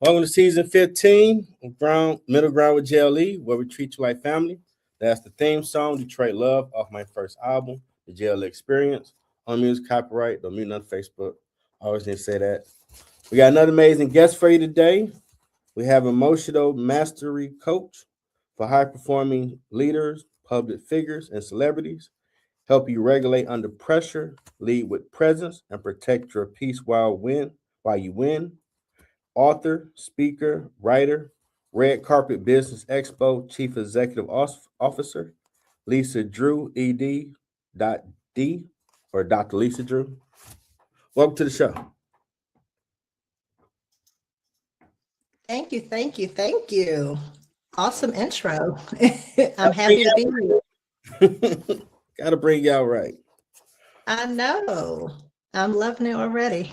Welcome to season 15 of Middle Ground with JLE, where we treat you like family. That's the theme song, Detroit Love, off my first album, The JLE Experience. On music copyright, don't mute on Facebook. I always need to say that. We got another amazing guest for you today. We have emotional mastery coach for high-performing leaders, public figures, and celebrities. Help you regulate under pressure, lead with presence, and protect your peace while you win. Author, speaker, writer, Red Carpet Business Expo Chief Executive Officer, Lisa Drew, ED. D, or Dr. Lisa Drew. Welcome to the show. Thank you, thank you, thank you. Awesome intro. I'm happy to be here. Got to bring y'all right. I know. I'm loving it already.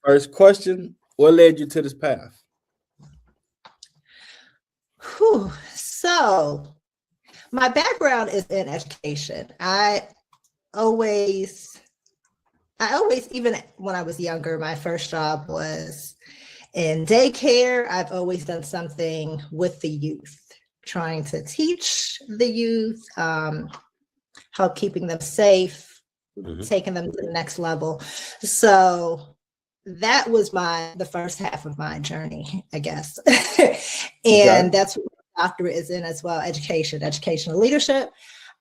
First question, what led you to this path? So my background is in education. I always, even when I was younger, my first job was in daycare. I've always done something with the youth, trying to teach the youth, help keeping them safe, taking them to the next level. So that was the first half of my journey, I guess. And that's what my doctorate is in as well, educational leadership.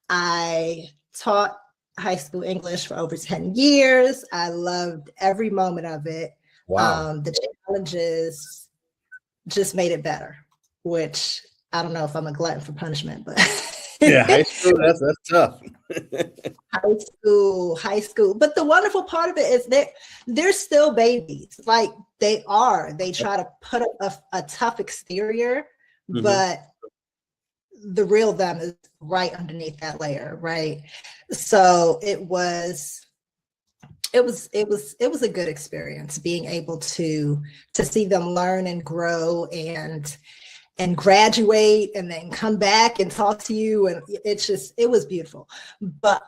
I taught high school English for over 10 years. I loved every moment of it. Wow. The challenges just made it better, which I don't know if I'm a glutton for punishment, but yeah, high school, that's tough. high school. But the wonderful part of it is they're still babies. Like they try to put up a tough exterior, but the real them is right underneath that layer, right? So it was a good experience being able to see them learn and grow and graduate and then come back and talk to you. And it was beautiful. But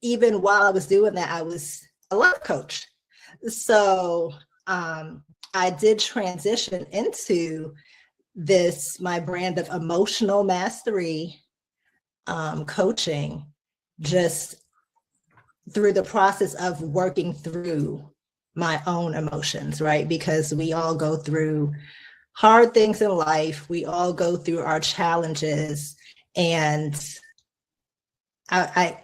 even while I was doing that, I was a life coach. So I did transition into my brand of emotional mastery coaching, just through the process of working through my own emotions, right? Because we all go through hard things in life. We all go through our challenges. And I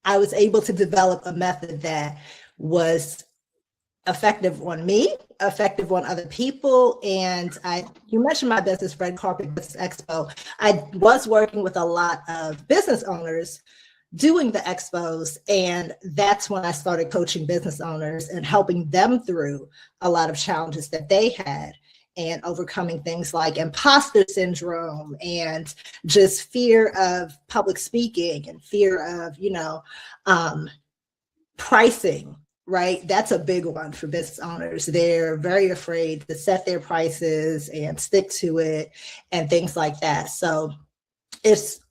was able to develop a method that was effective on me, effective on other people. And you mentioned my business, Red Carpet Business Expo. I was working with a lot of business owners doing the expos, and that's when I started coaching business owners and helping them through a lot of challenges that they had and overcoming things like imposter syndrome and just fear of public speaking and fear of, pricing, right? That's a big one for business owners. They're very afraid to set their prices and stick to it and things like that. So it's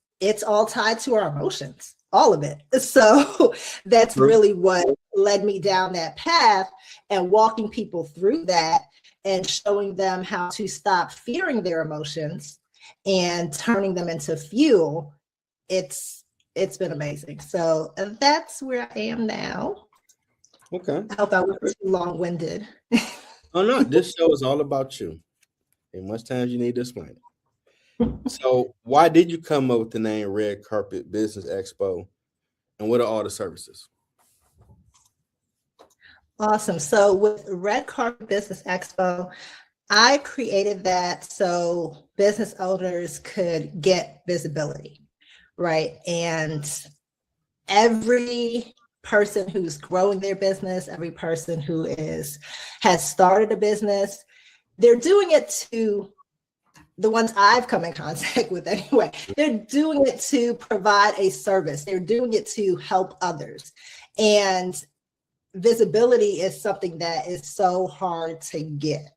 all tied to our emotions, all of it. So that's really what led me down that path, and walking people through that and showing them how to stop fearing their emotions and turning them into fuel. It's been amazing. So that's where I am now. Okay. I hope I wasn't too long-winded. Oh no, this show is all about you. And much times you need to explain it. So why did you come up with the name Red Carpet Business Expo? And what are all the services? Awesome. So with Red Carpet Business Expo, I created that so business owners could get visibility, right? And every person who's growing their business, every person who has started a business, they're doing it to, the ones I've come in contact with anyway, they're doing it to provide a service. They're doing it to help others. And visibility is something that is so hard to get.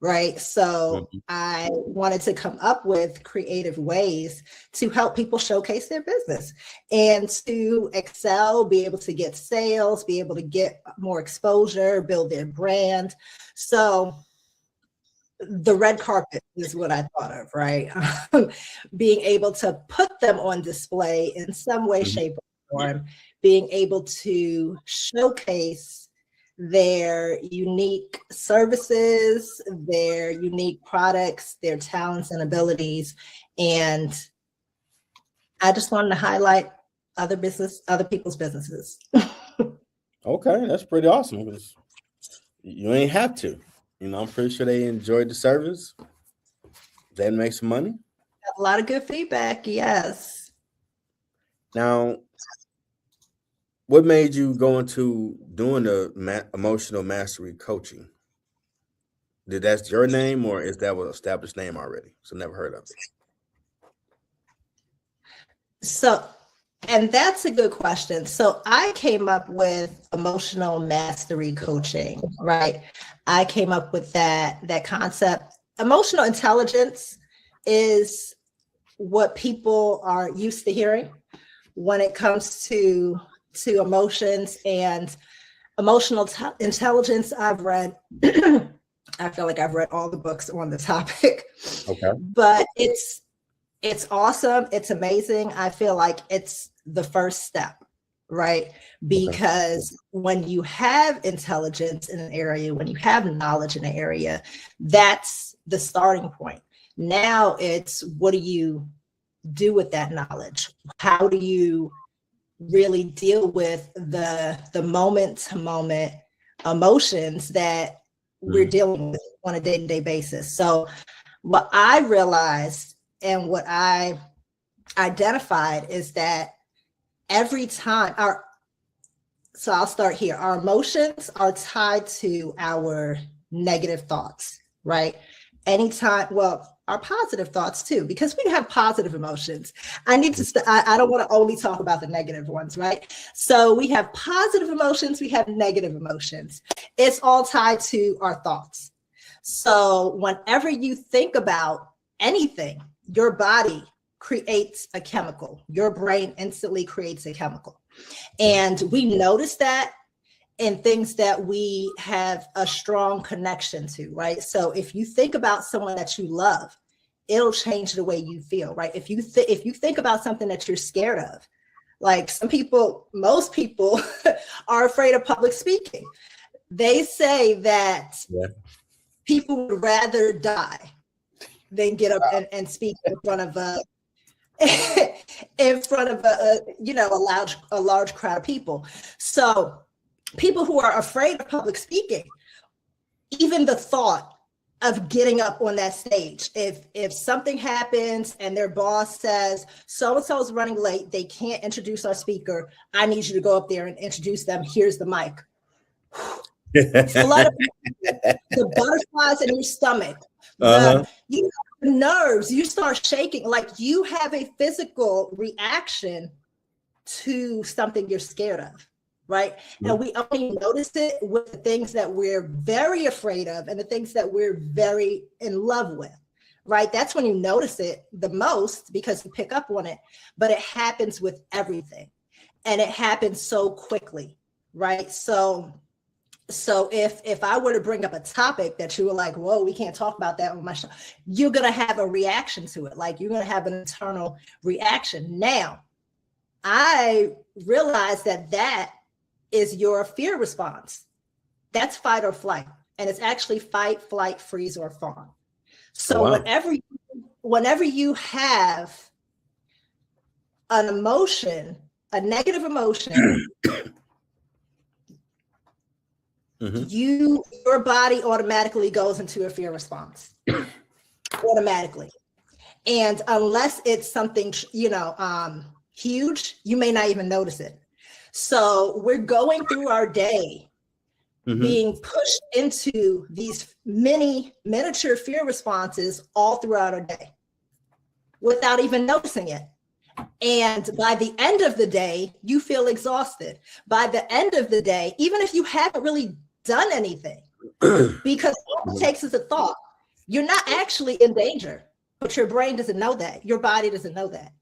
right? So Mhm. I wanted to come up with creative ways to help people showcase their business and to excel, be able to get sales, be able to get more exposure, build their brand. So the red carpet is what I thought of, right? Being able to put them on display in some way, Mhm. shape, or form, being able to showcase their unique services, their unique products, their talents and abilities. And I just wanted to highlight other people's businesses. Okay, that's pretty awesome. 'Cause you ain't have to. I'm pretty sure they enjoyed the service. They make some money. A lot of good feedback, yes. Now, what made you go into doing the emotional mastery coaching? Did that's your name, or is that an established name already? So never heard of it. So, and that's a good question. So I came up with emotional mastery coaching, right? I came up with that concept. Emotional intelligence is what people are used to hearing when it comes to emotions and emotional intelligence. I've read I feel like I've read all the books on the topic. Okay. But it's awesome. It's amazing. I feel like it's the first step, right? Because when you have intelligence in an area, when you have knowledge in an area, that's the starting point. Now it's, what do you do with that knowledge? How do you really deal with the moment to moment emotions that we're dealing with on a day-to-day basis? So what I realized and what I identified is that every time so I'll start here. Our emotions are tied to our negative thoughts, right? Anytime, well, our positive thoughts too, because we have positive emotions. I don't want to only talk about the negative ones, right? So we have positive emotions, we have negative emotions. It's all tied to our thoughts. So whenever you think about anything, your body creates a chemical. Your brain instantly creates a chemical. And we notice that in things that we have a strong connection to, right? So if you think about someone that you love, it'll change the way you feel, right? If you think about something that you're scared of, like most people are afraid of public speaking. They say that people would rather die than get up and speak in front of a large crowd of people. So people who are afraid of public speaking, even the thought of getting up on that stage, if something happens and their boss says so-and-so is running late, they can't introduce our speaker, I need you to go up there and introduce them, here's the mic. Flood the butterflies in your stomach, the nerves, you start shaking, like you have a physical reaction to something you're scared of, right? And we only notice it with the things that we're very afraid of and the things that we're very in love with, right? That's when you notice it the most, because you pick up on it. But it happens with everything, and it happens so quickly, right? So if I were to bring up a topic that you were like, whoa, we can't talk about that on my show, you're going to have a reaction to it. Like, you're going to have an internal reaction. Now, I realize that is your fear response. That's fight or flight. And it's actually fight, flight, freeze, or fawn. So whenever you have an emotion, a negative emotion, your body automatically goes into a fear response, automatically. And unless it's something, huge, you may not even notice it. So we're going through our day being pushed into these miniature fear responses all throughout our day without even noticing it. And by the end of the day, you feel exhausted. By the end of the day, even if you haven't really done anything, because all it takes is a thought. You're not actually in danger, but your brain doesn't know that. Your body doesn't know that.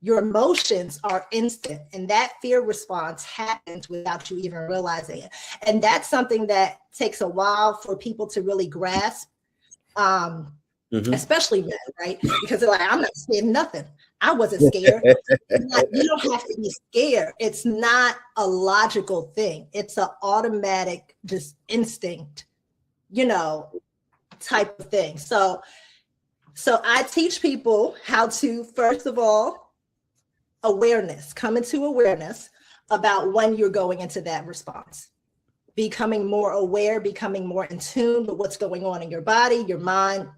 Your emotions are instant, and that fear response happens without you even realizing it. And that's something that takes a while for people to really grasp, especially men, right? Because they're like, I'm not scared of nothing. I wasn't scared. You don't have to be scared. It's not a logical thing. It's an automatic, just instinct, type of thing. So I teach people how to, first of all, come into awareness about when you're going into that response, becoming more aware, becoming more in tune with what's going on in your body, your mind,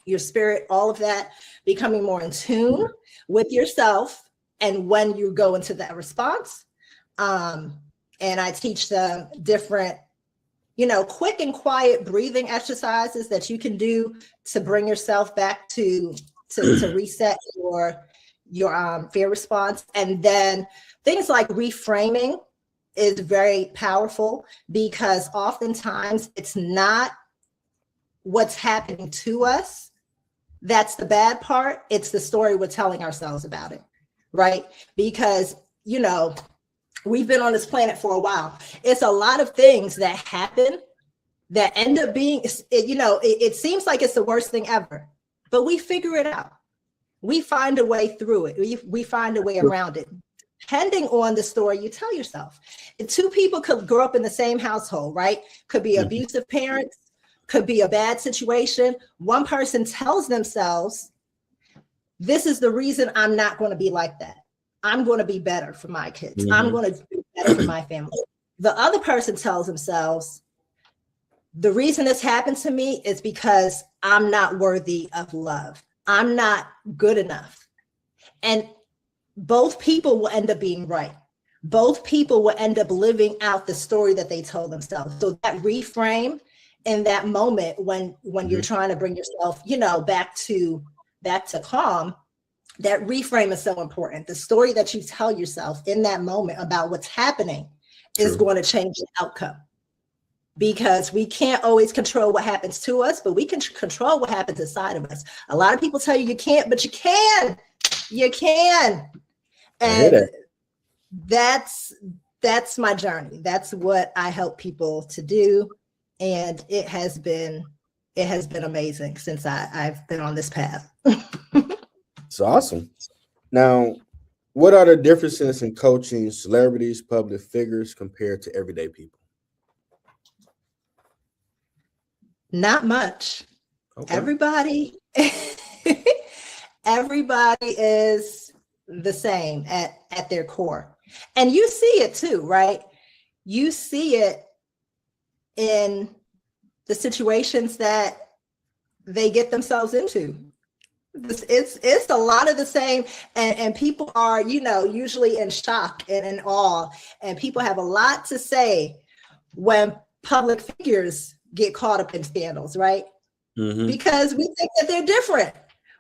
your spirit, all of that, becoming more in tune with yourself and when you go into that response. And I teach them different, quick and quiet breathing exercises that you can do to bring yourself back to reset your fear response. And then things like reframing is very powerful, because oftentimes it's not what's happening to us that's the bad part. It's the story we're telling ourselves about it, right? Because, we've been on this planet for a while. It's a lot of things that happen that end up being, it seems like it's the worst thing ever, but we figure it out. We find a way through it. We find a way around it, depending on the story you tell yourself. And two people could grow up in the same household, right? Could be abusive parents, could be a bad situation. One person tells themselves, this is the reason I'm not going to be like that. I'm going to be better for my kids. I'm going to be better for my family. The other person tells themselves, the reason this happened to me is because I'm not worthy of love. I'm not good enough. And both people will end up being right. Both people will end up living out the story that they told themselves. So that reframe in that moment when you're trying to bring yourself, back to calm, that reframe is so important. The story that you tell yourself in that moment about what's happening is going to change the outcome. Because we can't always control what happens to us, but we can control what happens inside of us. A lot of people tell you can't, but you can. You can. And that's my journey. That's what I help people to do. And it has been amazing since I've been on this path. It's awesome. Now, what are the differences in coaching celebrities, public figures compared to everyday people? Not much. Okay. Everybody is the same at their core. And you see it too, right? You see it in the situations that they get themselves into. It's a lot of the same, and people are, usually in shock and in awe, and people have a lot to say when public figures get caught up in scandals, right? Because we think that they're different.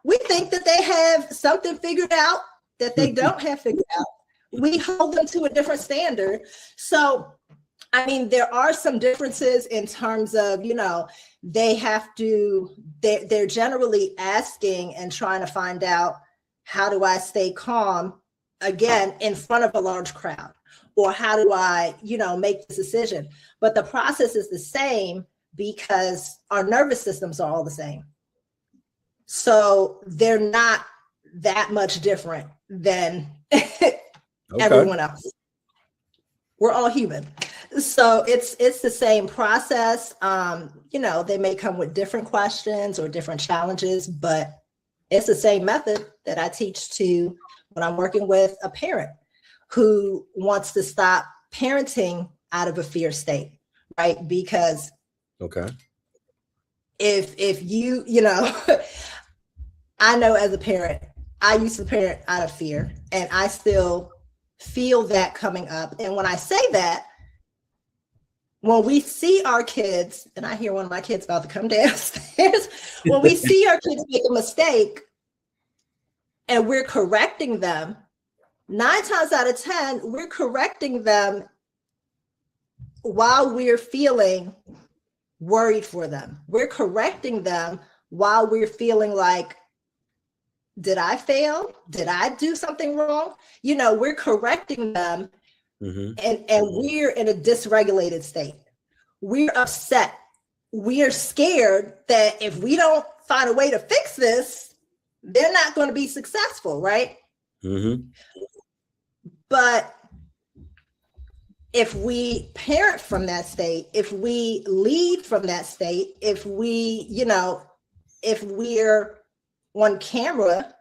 We think that they have something figured out that they don't have figured out. We hold them to a different standard. So, I mean, there are some differences in terms of, they're generally asking and trying to find out, how do I stay calm, again, in front of a large crowd? Or how do I, make this decision? But the process is the same, because our nervous systems are all the same. So they're not that much different than everyone else. We're all human. So it's the same process. They may come with different questions or different challenges, but it's the same method that I teach to when I'm working with a parent who wants to stop parenting out of a fear state, right? Because if you, I know as a parent, I used to parent out of fear, and I still feel that coming up. And when I say that, when we see our kids, and I hear one of my kids about to come downstairs, when we see our kids make a mistake and we're correcting them, 9 times out of 10, we're correcting them while we're feeling worried for them. We're correcting them while we're feeling like, did I fail? Did I do something wrong? You know, we're correcting them, and we're in a dysregulated state. We're upset. We are scared that if we don't find a way to fix this, they're not going to be successful, right? But if we parent from that state, if we lead from that state, if we, you know, if we're on camera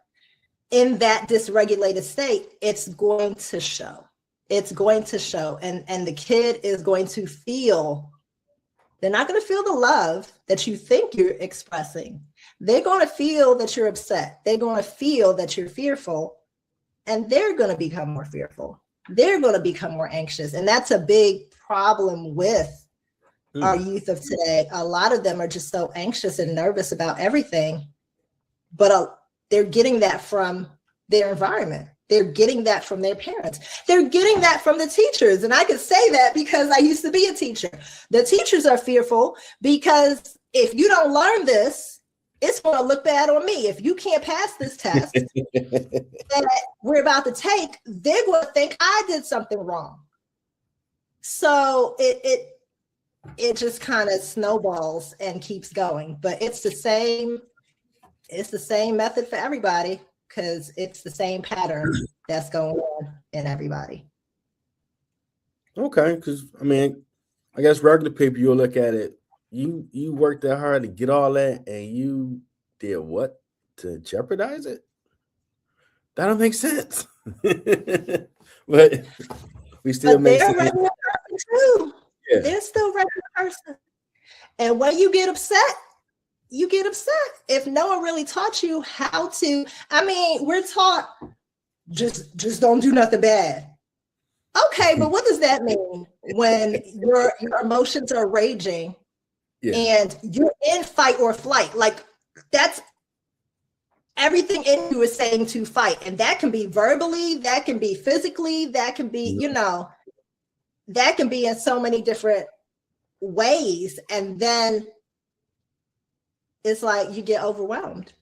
in that dysregulated state, it's going to show. It's going to show. And the kid is going to feel, they're not going to feel the love that you think you're expressing. They're going to feel that you're upset. They're going to feel that you're fearful, and they're going to become more fearful. They're going to become more anxious. And that's a big problem with our youth of today. A lot of them are just so anxious and nervous about everything, but they're getting that from their environment. They're getting that from their parents. They're getting that from the teachers. And I can say that because I used to be a teacher. The teachers are fearful because if you don't learn this, it's going to look bad on me. If you can't pass this test that we're about to take, they're going to think I did something wrong. So it just kind of snowballs and keeps going. But it's the same method for everybody, because it's the same pattern that's going on in everybody. Okay, because I mean, I guess regular people, you'll look at it. You worked that hard to get all that, and you did what to jeopardize it? That don't make sense. But we still make they're sense. a regular person too. Yeah. They're still a regular person. And when you get upset, you get upset. If no one really taught you how to, I mean, we're taught just don't do nothing bad. Okay, but what does that mean when your emotions are raging? Yeah. And you're in fight or flight? Like, that's everything in you is saying to fight. And that can be verbally, that can be physically, that can be, you know, that can be in so many different ways. And then it's like you get overwhelmed.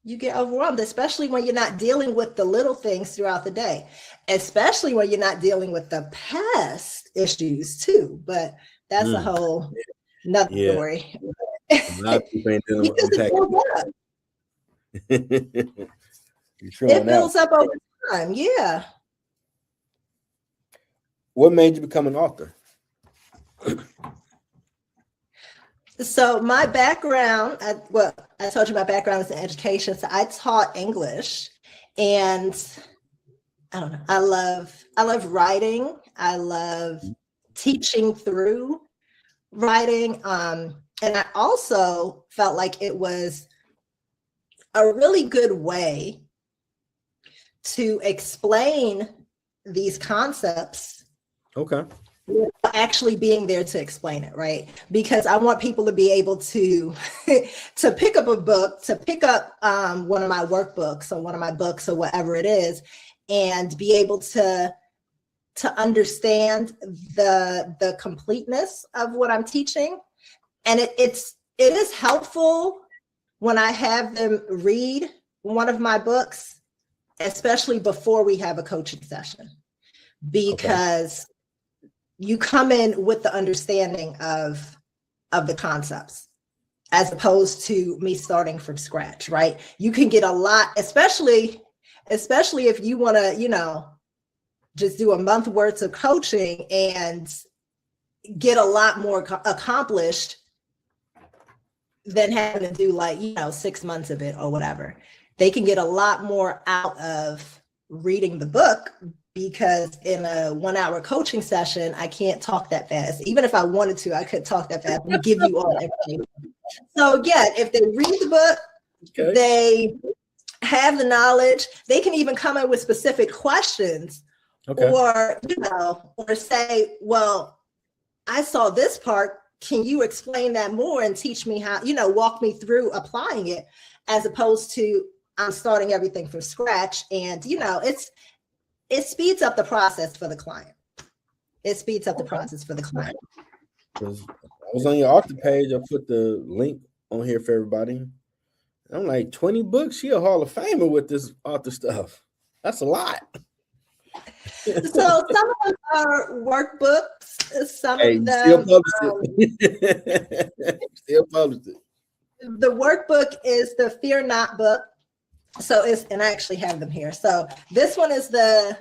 You get overwhelmed, especially when you're not dealing with the little things throughout the day, especially when you're not dealing with the past issues too. But that's a whole another story. A lot of people ain't dealing with it builds up over time. Yeah. What made you become an author? So my background, I told you my background is in education. So I taught English, and I don't know, I love writing. I love teaching through writing. And I also felt like it was a really good way to explain these concepts. Okay. Actually being there to explain it, right? Because I want people to be able to to pick up a book, to pick up one of my workbooks or one of my books or whatever it is, and be able to understand the completeness of what I'm teaching. And it is helpful when I have them read one of my books, especially before we have a coaching session, because you come in with the understanding of the concepts, as opposed to me starting from scratch, right? You can get a lot, especially if you want to, you know, just do a month worth of coaching and get a lot more accomplished than having to do, like, you know, 6 months of it or whatever. They can get a lot more out of reading the book, because in a 1 hour coaching session, I can't talk that fast. Even if I wanted to, I couldn't talk that fast and give you all the information. So again, if they read the book, they have the knowledge, they can even come in with specific questions, or, you know, or say, well, I saw this part. Can you explain that more and teach me how, you know, walk me through applying it, as opposed to I'm starting everything from scratch. And, you know, it speeds up the process for the client. It speeds up the process for the client. I was on your author page. I put the link on here for everybody. I'm like 20 books. She a Hall of Famer with this author stuff. That's a lot. So some of them are workbooks. Some Hey, of you still them, published it. Still published it. the workbook is the Fear Not book. So and I actually have them here. So this one is the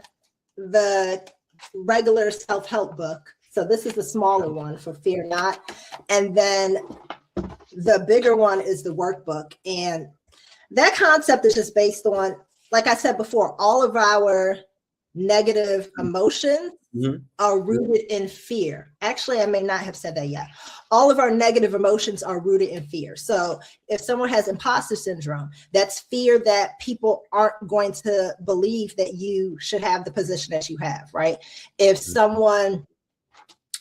regular self-help book. So this is the smaller one for Fear Not. And then the bigger one is the workbook. And that concept is just based on, like I said before, all of our negative emotions are rooted in fear. Actually, I may not have said that yet. All of our negative emotions are rooted in fear. So if someone has imposter syndrome, that's fear that people aren't going to believe that you should have the position that you have, right? If someone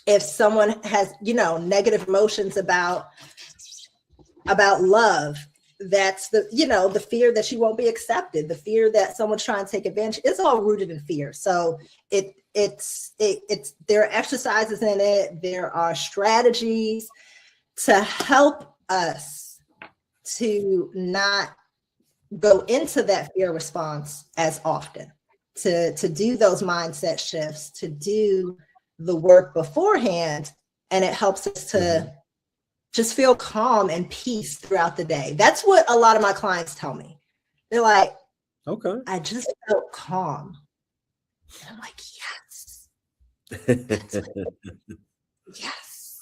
has, negative emotions about love, that's the fear that you won't be accepted, the fear that someone's trying to take advantage. It's all rooted in fear. So it's there are exercises in it, there are strategies to help us to not go into that fear response as often, to do those mindset shifts, to do the work beforehand, and it helps us to just feel calm and peace throughout the day. That's what a lot of my clients tell me. They're like, okay, I just felt calm. And I'm like, yes. Yes.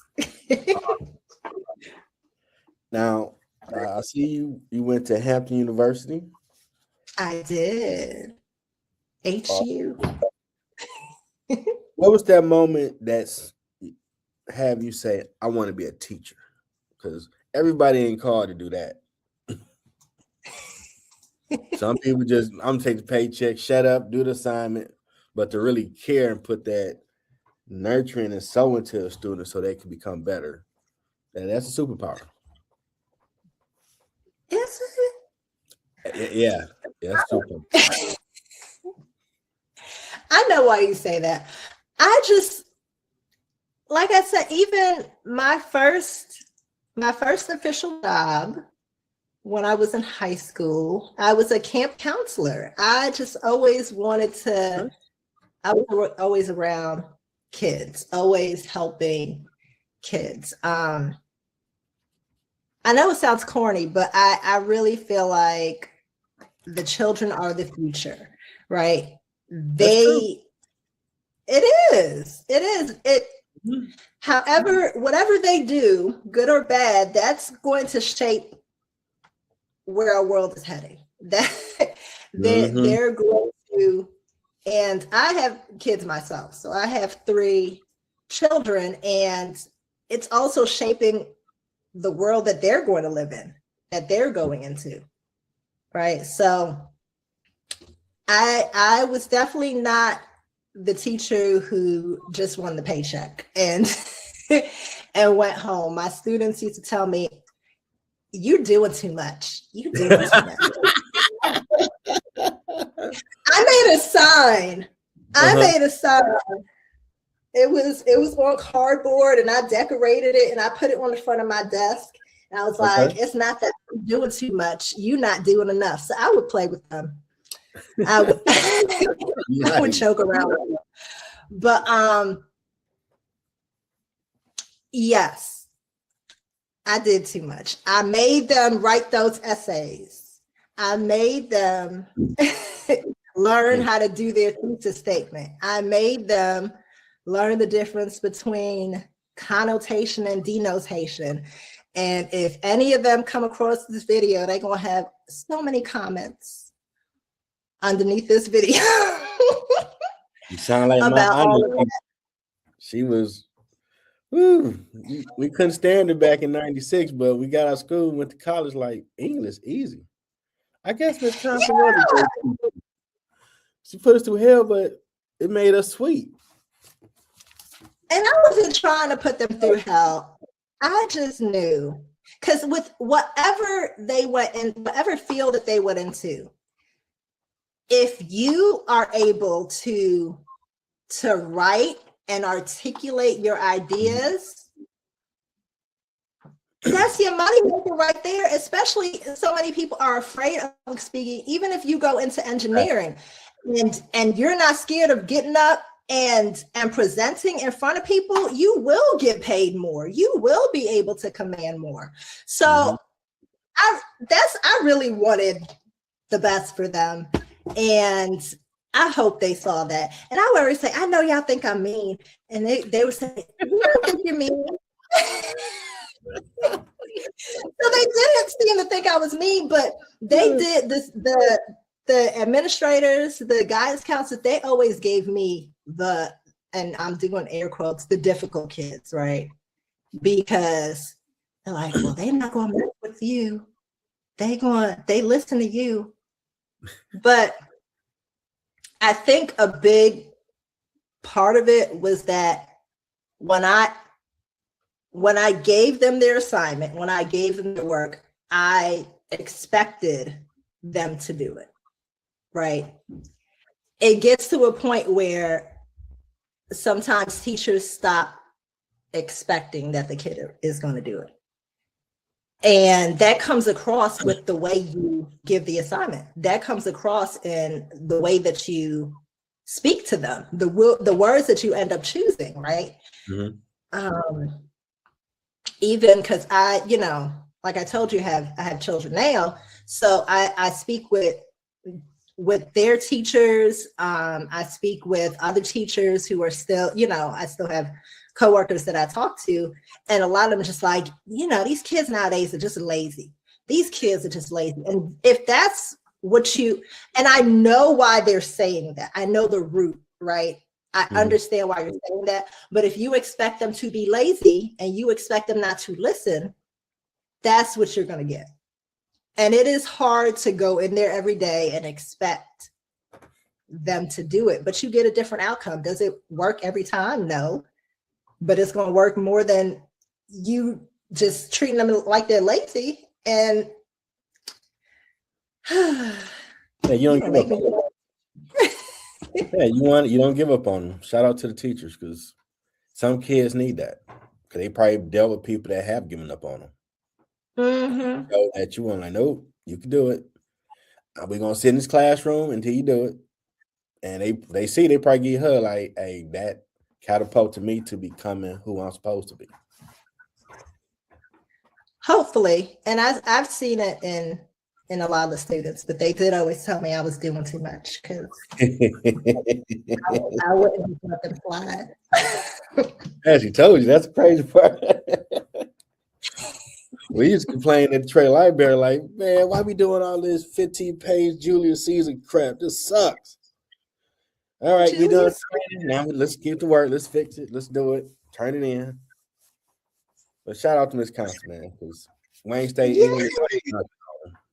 Now, I see you went to Hampton University. I did. HU. What was that moment that's have you say, I want to be a teacher? Because everybody ain't called to do that. Some people just, I'm taking the paycheck, shut up, do the assignment, but to really care and put that nurturing and so into a student so they can become better, and that's a superpower. Is it? Yeah, super. I know why you say that. I just, like I said, even my first official job when I was in high school, I was a camp counselor. I just always wanted to, I was always around kids, always helping kids. I know it sounds corny, but I really feel like the children are the future, right? It is. However, whatever they do, good or bad, that's going to shape where our world is heading. They're going to, and I have kids myself, so I have 3 children, and it's also shaping the world that they're going to live in, that they're going into, right? So I was definitely not the teacher who just won the paycheck and and went home. My students used to tell me, you're doing too much. You're doing too much. I made a sign. It was on cardboard, and I decorated it, and I put it on the front of my desk. And I was like, it's not that I'm doing too much. You're not doing enough. So I would play with them. I would joke around with them. But yes, I did too much. I made them write those essays. I made them learn how to do their thesis statement. I made them learn the difference between connotation and denotation. And if any of them come across this video, they're going to have so many comments underneath this video. You sound like my she was, we couldn't stand her back in 96, but we got out of school, went to college, like English, easy. I guess Miss Thompson, she put us through hell, but it made us sweet. And I wasn't trying to put them through hell. I just knew, because with whatever they went in, whatever field that they went into, if you are able to write and articulate your ideas, That's your money maker right there, especially so many people are afraid of public speaking, even if you go into engineering and you're not scared of getting up and presenting in front of people, you will get paid more. You will be able to command more. So I really wanted the best for them. And I hope they saw that. And I would always say, I know y'all think I'm mean. And they would say, we don't think you're mean. So they didn't seem to think I was mean, but they did this. The administrators, the guidance counselors, they always gave me and I'm doing air quotes, the difficult kids, right? Because they're like, well, they're not going to mess with you. They listen to you. But I think a big part of it was that when I gave them their assignment, when I gave them the work, I expected them to do it, right? It gets to a point where sometimes teachers stop expecting that the kid is going to do it. And that comes across with the way you give the assignment. That comes across in the way that you speak to them, the words that you end up choosing, right? Even because I, like I told you, I have children now, so I speak with their teachers. I speak with other teachers who are still, I still have coworkers that I talk to, and a lot of them are just like, these kids nowadays are just lazy. These kids are just lazy. And if that's and I know why they're saying that. I know the root, right? I understand why you're saying that. But if you expect them to be lazy and you expect them not to listen, that's what you're going to get. And it is hard to go in there every day and expect them to do it, but you get a different outcome. Does it work every time? No, but it's going to work more than you just treating them like they're lazy. And yeah, you don't give up. Yeah, you don't give up on them. Shout out to the teachers, because some kids need that, because they probably dealt with people that have given up on them. So that you want, like, nope, you can do it. We're gonna sit in this classroom until you do it. And they see, they probably get her like, hey, that catapulted me to becoming who I'm supposed to be. Hopefully. And I've seen it in a lot of the students, but they did always tell me I was doing too much, because I wouldn't let them slide. As you told you, that's the crazy part. We used to complain at the trade library, like, man, why we doing all this 15-page Julius Caesar crap? This sucks. All right, we done training. Now let's get to work. Let's fix it. Let's do it. Turn it in. But shout out to Miss Constant, man, because Wayne State English,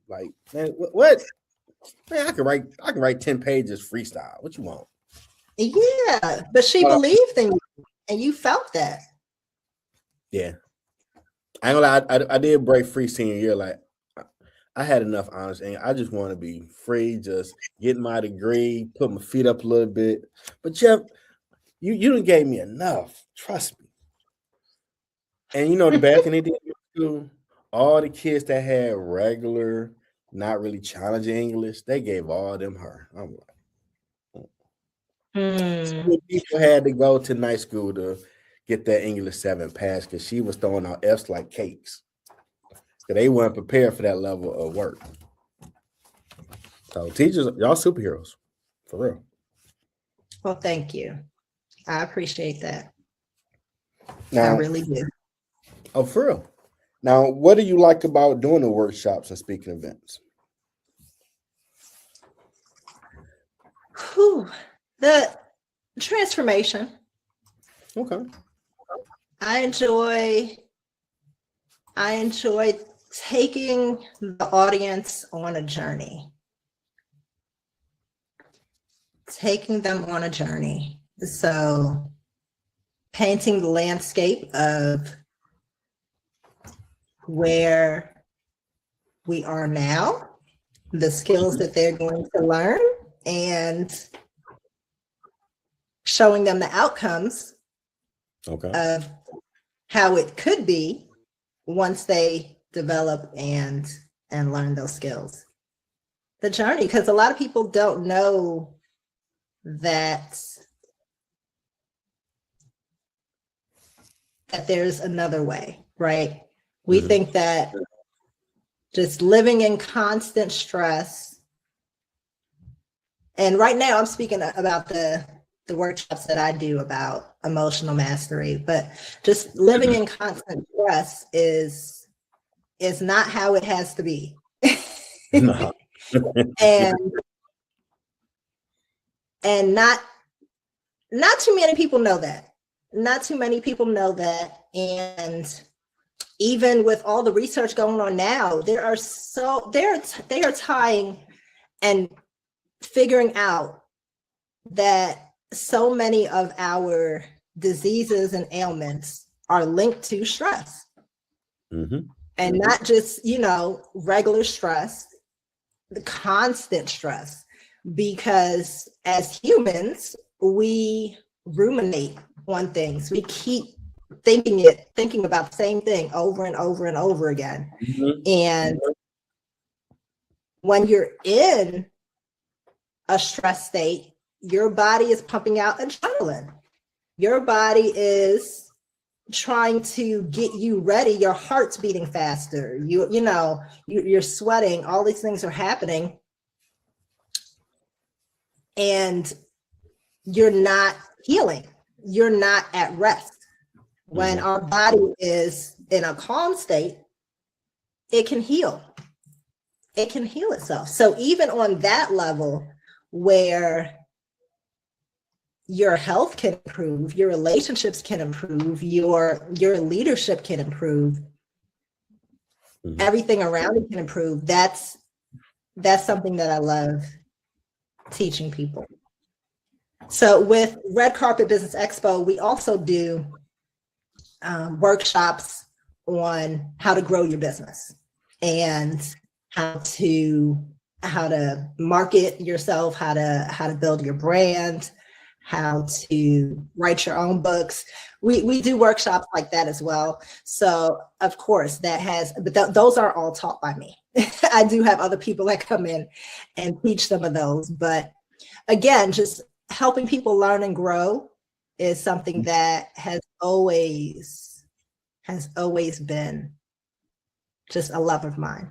like, man, what? Man, I can write 10 pages freestyle. What you want? Yeah, but she believed in you, and you felt that. Yeah. I ain't gonna lie, I did break free senior year. Like, I had enough honors, and I just want to be free, just get my degree, put my feet up a little bit. But Jeff, you done gave me enough. Trust me. And the bad thing they did too, all the kids that had regular, not really challenging English, they gave all them her. I'm like, people had to go to night school to get that English 7 pass, because she was throwing out F's like cakes. So they weren't prepared for that level of work. So teachers, y'all superheroes, for real. Well, thank you. I appreciate that. Now, I really do. Oh, for real. Now, what do you like about doing the workshops and speaking events? The transformation. Okay. I enjoy taking the audience on a journey. Taking them on a journey. So painting the landscape of where we are now, the skills that they're going to learn, and showing them the outcomes of how it could be once they develop and learn those skills. The journey, because a lot of people don't know that there's another way, right? We think that just living in constant stress, and right now I'm speaking about the workshops that I do about emotional mastery, but just living in constant stress is not how it has to be. No. and not too many people know that. Not too many people know that. And even with all the research going on now, they are tying and figuring out that so many of our diseases and ailments are linked to stress. And not just, regular stress, the constant stress, because as humans, we ruminate on things. We keep thinking about the same thing over and over and over again. And when you're in a stress state, your body is pumping out adrenaline. Your body is trying to get you ready. Your heart's beating faster. You're sweating. All these things are happening, and you're not healing. You're not at rest. When our body is in a calm state, it can heal. It can heal itself. So even on that level, where your health can improve, your relationships can improve, your leadership can improve, everything around it can improve. That's something that I love teaching people. So with Red Carpet Business Expo, we also do workshops on how to grow your business and how to market yourself, how to build your brand, how to write your own books. We do workshops like that as well. So of course those are all taught by me. I do have other people that come in and teach some of those, but again, just helping people learn and grow is something that has always been just a love of mine.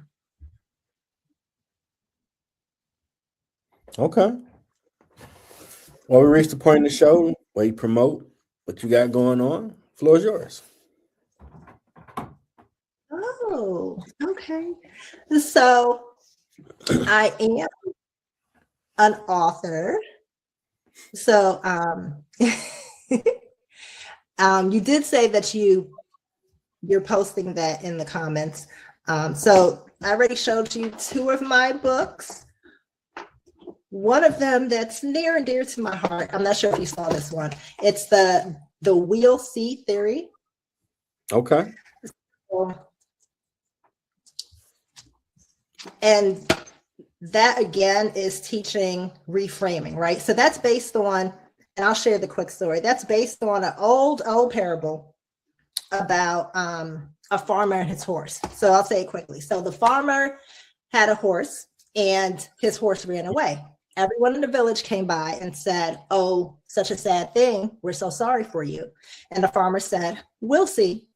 Okay. Well, we reached the point in the show where you promote what you got going on. Floor is yours. Oh, okay. So I am an author. So you did say that you're posting that in the comments. So I already showed you 2 of my books. One of them that's near and dear to my heart, I'm not sure if you saw this one. It's the Wheel C theory. Okay. And that again is teaching reframing, right? So that's based on, and I'll share the quick story. That's based on an old parable about a farmer and his horse. So I'll say it quickly. So the farmer had a horse and his horse ran away. Everyone in the village came by and said, "Oh, such a sad thing. We're so sorry for you." And the farmer said, "We'll see."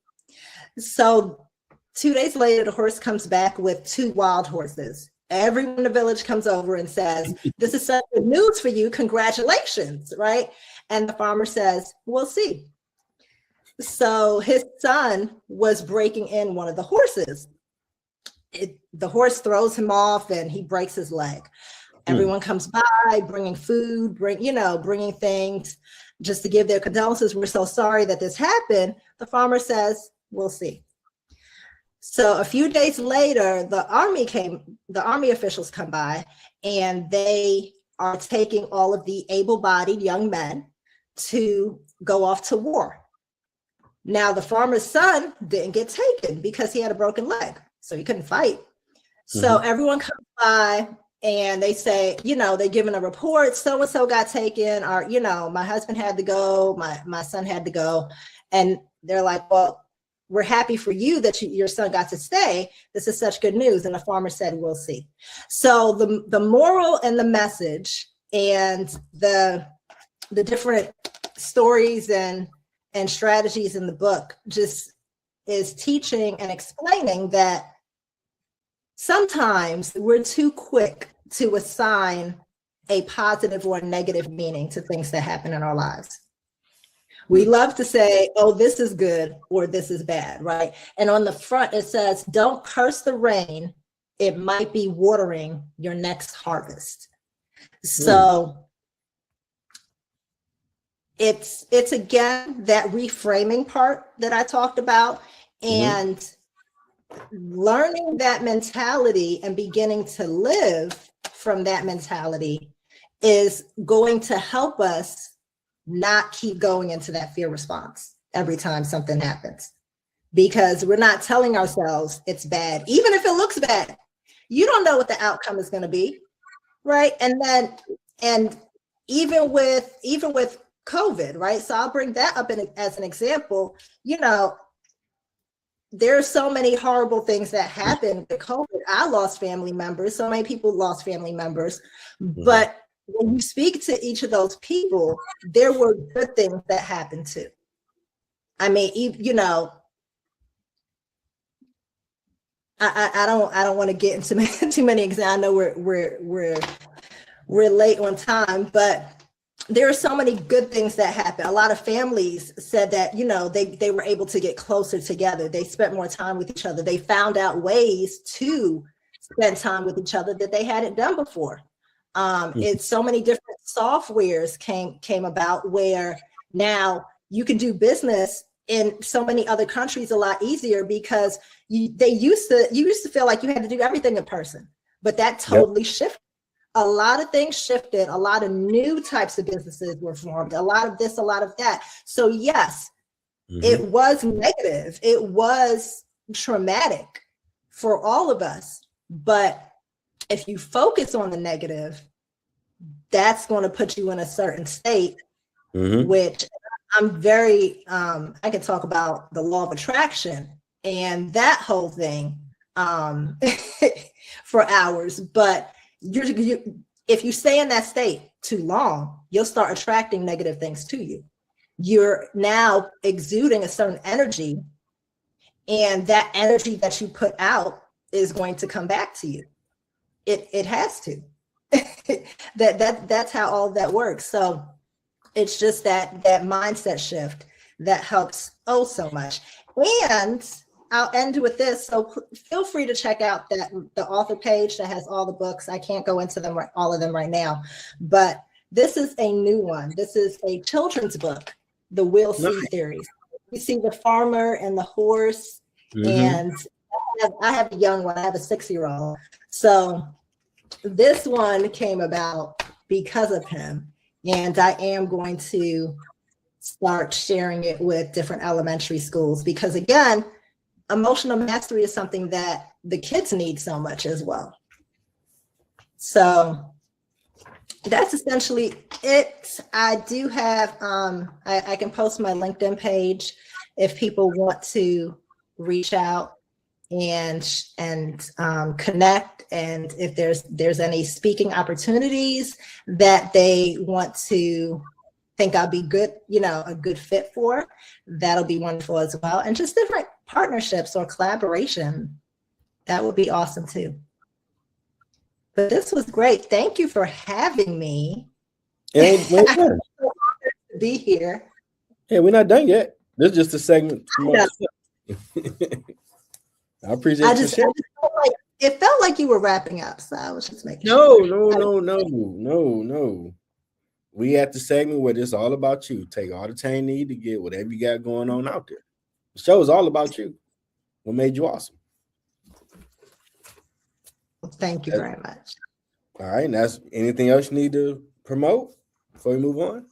So 2 days later, the horse comes back with 2 wild horses. Everyone in the village comes over and says, "This is such good news for you. Congratulations," right? And the farmer says, "We'll see." So his son was breaking in one of the horses. The horse throws him off and he breaks his leg. Everyone comes by, bringing food, bringing things just to give their condolences. "We're so sorry that this happened." The farmer says, "We'll see." So a few days later, the army officials come by, and they are taking all of the able-bodied young men to go off to war. Now, the farmer's son didn't get taken because he had a broken leg, so he couldn't fight. So everyone comes by and they say, they're giving a report, so-and-so got taken, or, my husband had to go, my son had to go. And they're like, "Well, we're happy for you that your son got to stay. This is such good news. And the farmer said, we'll see. So the moral and the message and the different stories and strategies in the book just is teaching and explaining that sometimes we're too quick to assign a positive or negative meaning to things that happen in our lives. We love to say, oh, this is good or this is bad, right? And on the front, it says, don't curse the rain. It might be watering your next harvest. So it's again, that reframing part that I talked about, and learning that mentality and beginning to live from that mentality is going to help us not keep going into that fear response every time something happens, because we're not telling ourselves it's bad. Even if it looks bad, you don't know what the outcome is going to be, right? And even with COVID, right? So I'll bring that up as an example. You know, there are so many horrible things that happened with COVID. I lost family members. So many people lost family members. But when you speak to each of those people, there were good things that happened too. I mean, you know, I don't want to get into too many examples. I know we're late on time, but there are so many good things that happen. A lot of families said that, you know, they were able to get closer together. They spent more time with each other. They found out ways to spend time with each other that they hadn't done before. It's so many different softwares came about where now you can do business in so many other countries a lot easier, because you used to feel like you had to do everything in person, but that totally shifted. A lot of things shifted. A lot of new types of businesses were formed. A lot of this, a lot of that. So yes, it was negative. It was traumatic for all of us. But if you focus on the negative, that's going to put you in a certain state, which I'm very, I can talk about the law of attraction and that whole thing for hours. But if you stay in that state too long, you'll start attracting negative things to you. You're now exuding a certain energy, and that energy that you put out is going to come back to you. It has to. That's how all that works. So it's just that mindset shift that helps so much. And I'll end with this. So feel free to check out the author page that has all the books. I can't go into them all of them right now, but this is a new one. This is a children's book, the Will See series. You see the farmer and the horse, and I have a young one. I have a 6-year-old. So this one came about because of him, and I am going to start sharing it with different elementary schools, because again, emotional mastery is something that the kids need so much as well. So that's essentially it. I do have, I can post my LinkedIn page if people want to reach out and connect. And if there's any speaking opportunities that they want to think I'll be good, a good fit for, that'll be wonderful as well. And just different partnerships or collaboration, that would be awesome too. But this was great. Thank you for having me. And we're done. To be here. Yeah, we're not done yet. This is just a segment. I appreciate it felt like you were wrapping up, so I was just making sure. No. We at the segment where it's all about you. Take all the time you need to get whatever you got going on out there. The show is all about you. What made you awesome? Thank you very much. All right. And that's anything else you need to promote before we move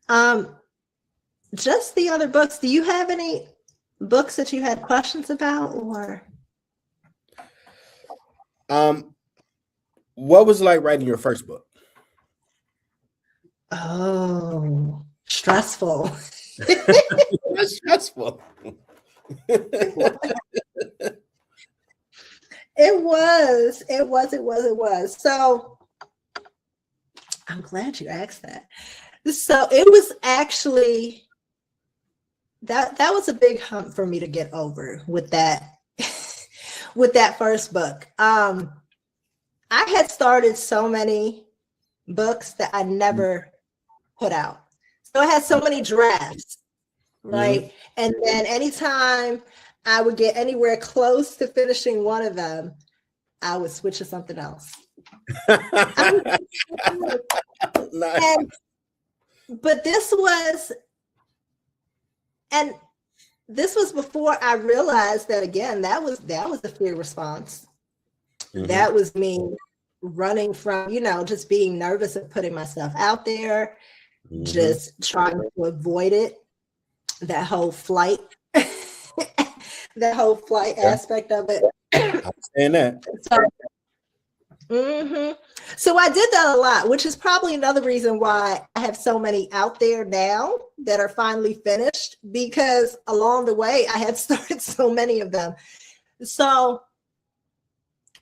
on? Just the other books. Do you have any books that you had questions about, or? What was it like writing your first book? Oh, stressful. That's stressful. It was. So I'm glad you asked that. So it was actually that was a big hump for me to get over with that with that first book. I had started so many books that I never put out. So I had so many drafts, right? And then anytime I would get anywhere close to finishing one of them, I would switch to something else. Nice. But this was before I realized that, again, that was the fear response. That was me running from, just being nervous of putting myself out there, just trying to avoid it. That whole flight, aspect of it. I'm saying that. So I did that a lot, which is probably another reason why I have so many out there now that are finally finished, because along the way I had started so many of them. So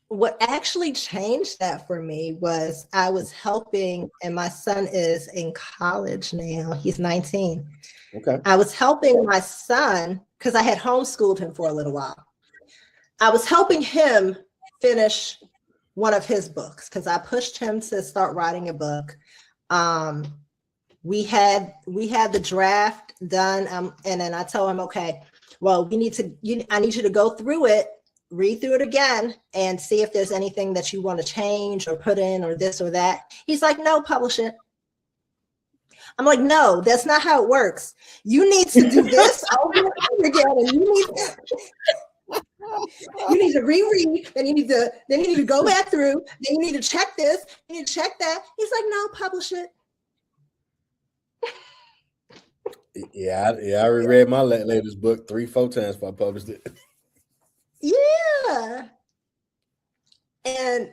what actually changed that for me was I was helping, and my son is in college now. He's 19. Okay. I was helping my son because I had homeschooled him for a little while. I was helping him finish one of his books because I pushed him to start writing a book. We had the draft done, and then I told him, okay, well, I need you to go through it, read through it again, and see if there's anything that you want to change or put in or this or that. He's like, no, publish it. I'm like, no, that's not how it works. You need to do this over and over again, and you need to reread, then you need to go back through, then you need to check this, you need to check that. He's like, no, publish it. Yeah, I reread my latest book 3-4 times before I published it. Yeah. And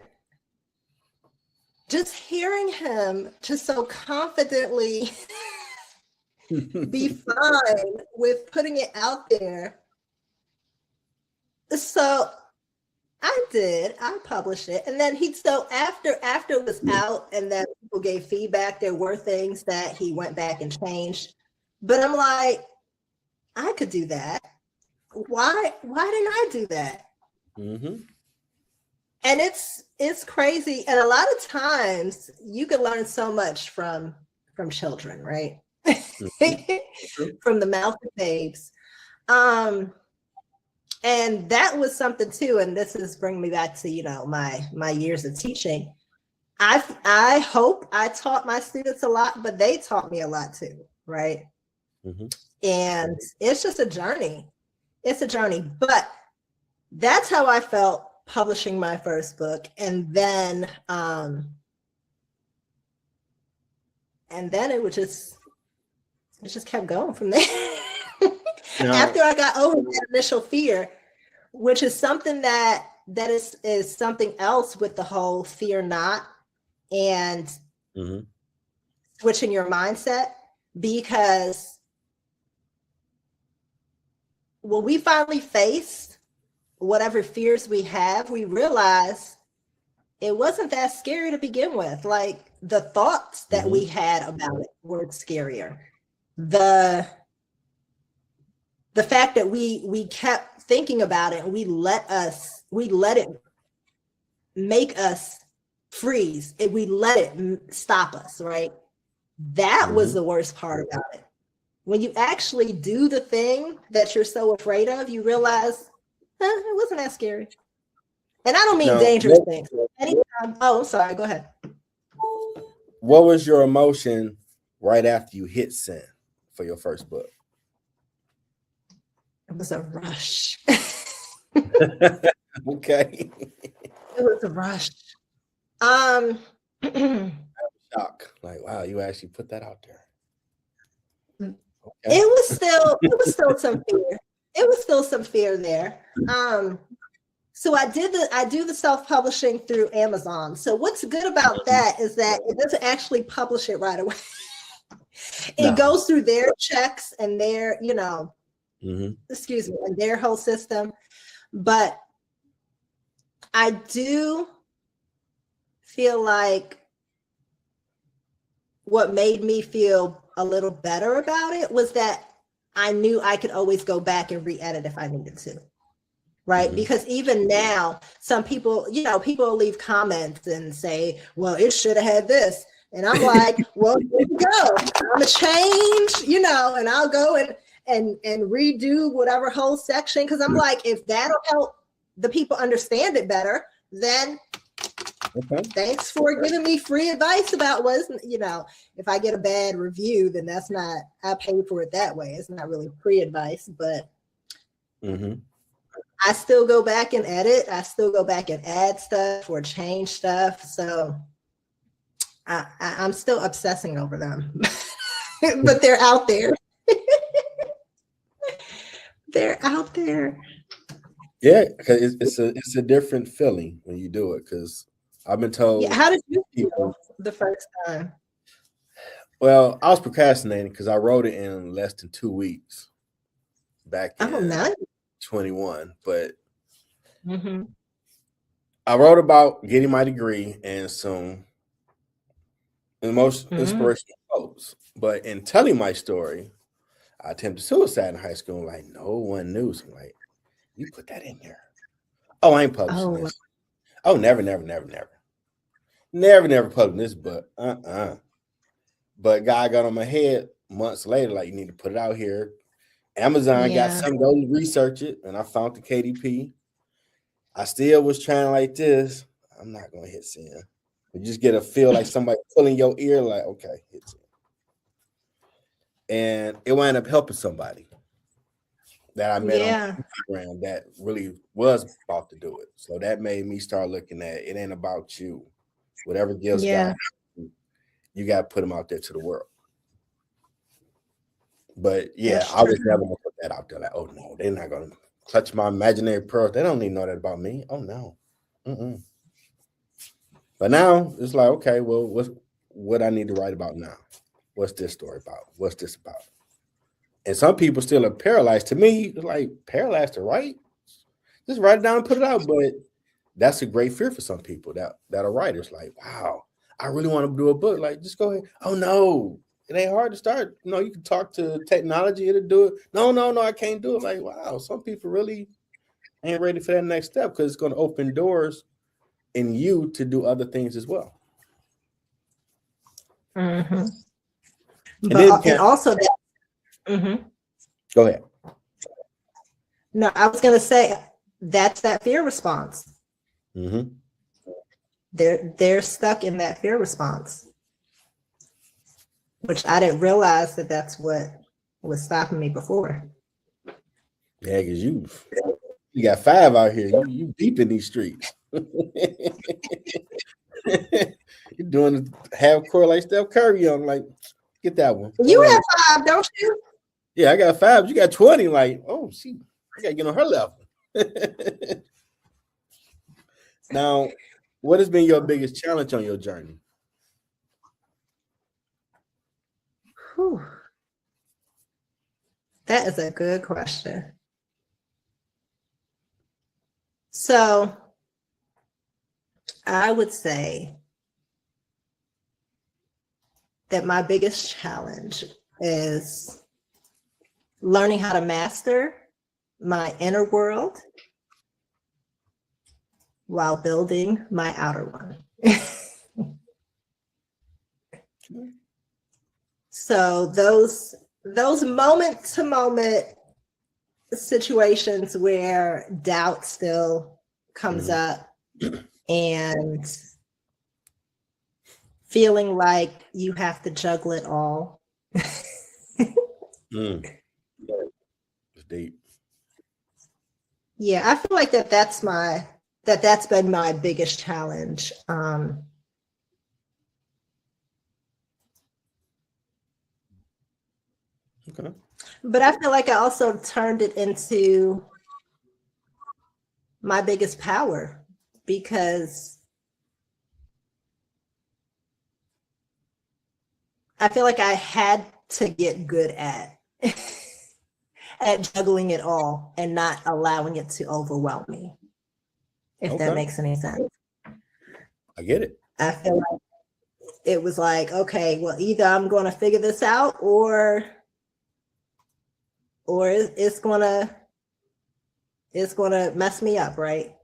just hearing him just so confidently be fine with putting it out there. So I published it. And then after it was out and then people gave feedback, there were things that he went back and changed. But I'm like, I could do that. Why didn't I do that? And it's crazy. And a lot of times you can learn so much from children, right? From the mouth of babes. And that was something too. And this is bringing me back to, my years of teaching. I hope I taught my students a lot, but they taught me a lot too, right? And it's just a journey. It's a journey. But that's how I felt publishing my first book. And then it just kept going from there. After I got over that initial fear, which is something that is something else with the whole fear not and switching your mindset, because when we finally face whatever fears we have, we realize it wasn't that scary to begin with. Like, the thoughts that we had about it were scarier. The fact that we kept thinking about it and we let it make us freeze. We let it stop us, right? That was the worst part about it. When you actually do the thing that you're so afraid of, you realize it wasn't that scary. And I don't mean dangerous things. Anytime. Oh, I'm sorry. Go ahead. What was your emotion right after you hit send for your first book? It was a rush. Okay. It was a rush. Shock. Like, wow, you actually put that out there. Okay. It was still some fear. It was still some fear there. So I do the self-publishing through Amazon. So what's good about that is that it doesn't actually publish it right away. It No. goes through their checks and their, Mm-hmm. excuse me, and their whole system. But I do feel like what made me feel a little better about it was that I knew I could always go back and re-edit if I needed to. Right. Mm-hmm. Because even now, some people, people leave comments and say, well, it should have had this. And I'm like, well, here we go. I'm gonna change, and I'll go and redo whatever whole section. Cause I'm like, if that'll help the people understand it better, then Okay. thanks for giving me free advice about what's, if I get a bad review, then that's not, I paid for it that way. It's not really free advice, but Mm-hmm. I still go back and edit. I still go back and add stuff or change stuff. So I'm still obsessing over them, but they're out there. They're out there. Yeah, because it's a different feeling when you do it. Because I've been told. Yeah. How did you feel the first time? Well, I was procrastinating because I wrote it in less than 2 weeks back in Nice. 21. But Mm-hmm. I wrote about getting my degree and some most inspirational quotes. But in telling my story, I attempted suicide in high school. Like, no one knew. So I'm like, you put that in there. Oh, I ain't publishing this. Oh, never publishing this, but But God got on my head months later, like, you need to put it out here. Amazon got some go research it, and I found the KDP. I still was trying like this. I'm not gonna hit send. You just get a feel like somebody pulling your ear, like, okay, hit send. And it wound up helping somebody that I met on Instagram that really was about to do it. So that made me start looking at it ain't about you. Whatever gifts God, you got to put them out there to the world. But yeah, I was never gonna put that out there. Like, oh no, they're not gonna clutch my imaginary pearls. They don't need to know that about me. Oh no. Mm-mm. But now it's like, okay, well, what I need to write about now? What's this story about? What's this about? And some people still are paralyzed. To me, it's like paralyzed to write. Just write it down and put it out. But that's a great fear for some people that are writers. Like, wow, I really want to do a book. Like, just go ahead. Oh no, it ain't hard to start. You can talk to technology, it'll do it. No, I can't do it. Like, wow, some people really ain't ready for that next step because it's going to open doors in you to do other things as well. Mm-hmm. And also that. Mm-hmm. Go ahead. No, I was going to say that's that fear response. Mm-hmm. They're stuck in that fear response, which I didn't realize that's what was stopping me before. Yeah, because you got 5 out here. You deep in these streets. You're doing half court like Steph Curry. I'm like, get that one. You have 5, don't you? Yeah, I got 5. You got 20. Like, oh, see, I got to get on her level. Now, what has been your biggest challenge on your journey? Whew. That is a good question. So I would say that my biggest challenge is learning how to master my inner world while building my outer one. So those moment to moment situations where doubt still comes up and feeling like you have to juggle it all. It's deep. Yeah, I feel like that's been my biggest challenge. Okay. But I feel like I also turned it into my biggest power because I feel like I had to get good at at juggling it all and not allowing it to overwhelm me, if that Okay, makes any sense. I get it. I feel like it was like, okay, well, either I'm going to figure this out, or it's gonna mess me up, right?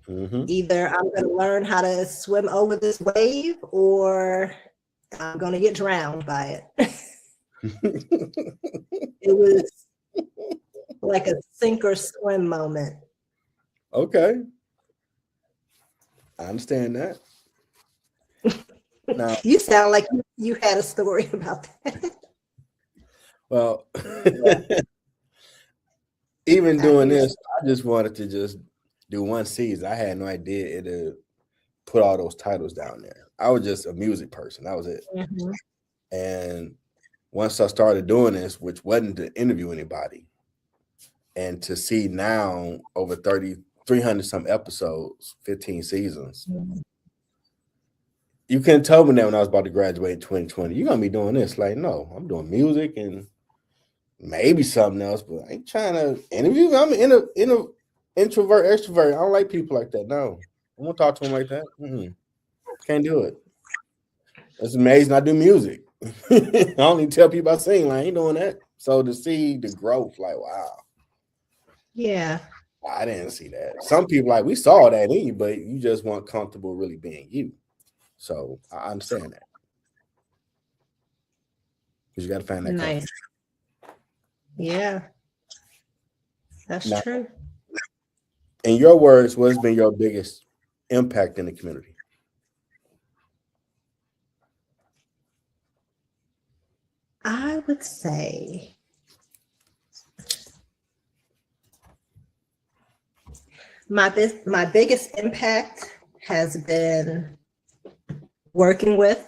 Mm-hmm. Either I'm going to learn how to swim over this wave, or I'm going to get drowned by it. It was like a sink or swim moment. Okay, I understand that. Now, You sound like you had a story about that. well, even I doing hear. this, I just wanted to just do one season. I had no idea it'd put all those titles down there. I was just a music person. That was it. Mhm. And once I started doing this, which wasn't to interview anybody, and to see now over 300 some episodes, 15 seasons, you couldn't tell me that when I was about to graduate in 2020. You're going to be doing this. Like, no, I'm doing music and maybe something else, but I ain't trying to interview. I'm an introvert, extrovert. I don't like people like that. No, I won't talk to them like that. Can't do it. It's amazing. I do music. I don't even tell people I sing. Like, I ain't doing that. So to see the growth, like, wow, Yeah. I didn't see that. Some people like we saw that in you, but you just weren't comfortable really being you. So I understand that because you got to find that comfort. Nice. Yeah, that's Now, true. in your words, what's been your biggest impact in the community? I would say my biggest impact has been working with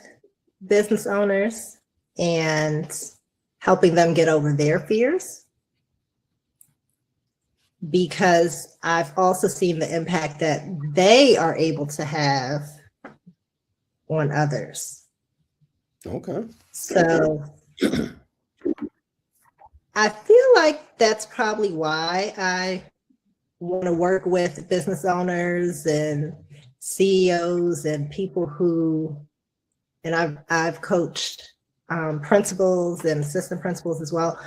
business owners and helping them get over their fears, because I've also seen the impact that they are able to have on others. Okay. So I feel like that's probably why I want to work with business owners and CEOs and people who, and I've coached principals and assistant principals as well.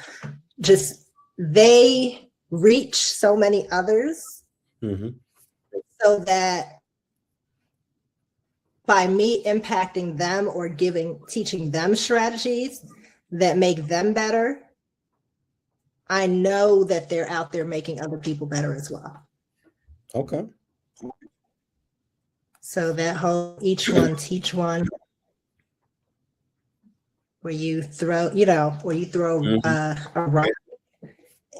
Just they reach so many others, so that by me impacting them or teaching them strategies that make them better, I know that they're out there making other people better as well. Okay. So that whole each one teach one, where you throw a rock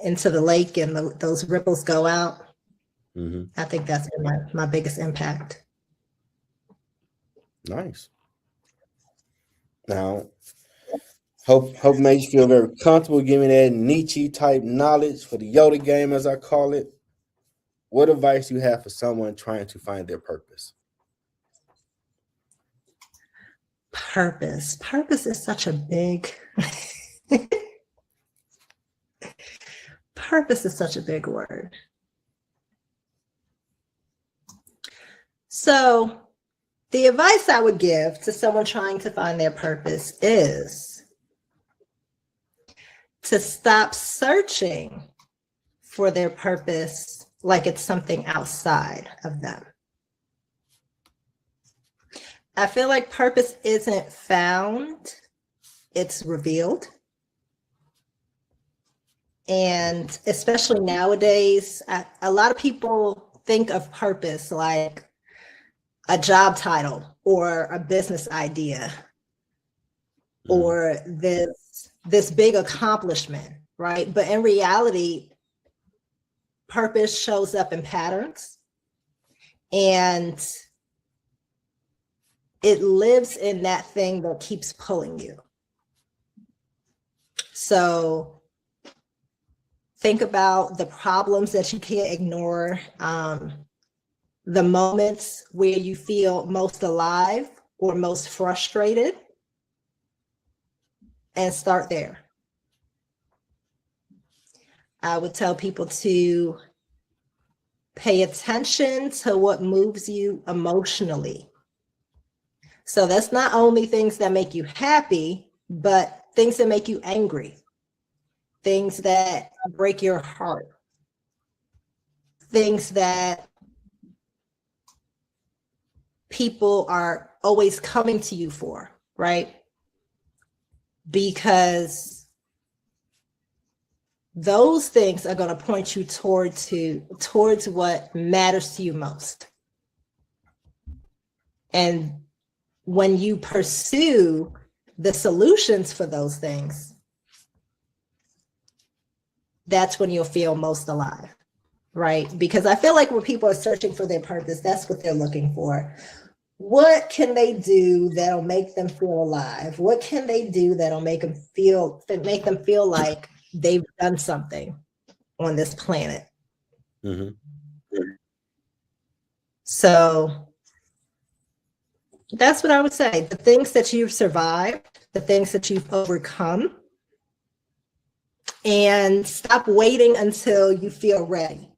into the lake and those ripples go out. I think that's been my biggest impact. Nice. Now, hope makes you feel very comfortable giving that Nietzsche type knowledge for the Yoda game, as I call it. What advice you have for someone trying to find their purpose? Purpose is such a big purpose is such a big word. So the advice I would give to someone trying to find their purpose is to stop searching for their purpose like it's something outside of them. I feel like purpose isn't found, it's revealed. And especially nowadays, a lot of people think of purpose like a job title or a business idea or this big accomplishment, right? But in reality, purpose shows up in patterns, and it lives in that thing that keeps pulling you. So think about the problems that you can't ignore, the moments where you feel most alive or most frustrated. and start there. I would tell people to pay attention to what moves you emotionally. So that's not only things that make you happy, but things that make you angry, things that break your heart, things that people are always coming to you for, right? Because those things are going to point you towards what matters to you most. And when you pursue the solutions for those things, that's when you'll feel most alive, right? Because I feel like when people are searching for their purpose, that's what they're looking for. What can they do that'll make them feel alive? What can they do that'll make them feel like they've done something on this planet? Mm-hmm. So that's what I would say. The things that you've survived, the things that you've overcome, and stop waiting until you feel ready.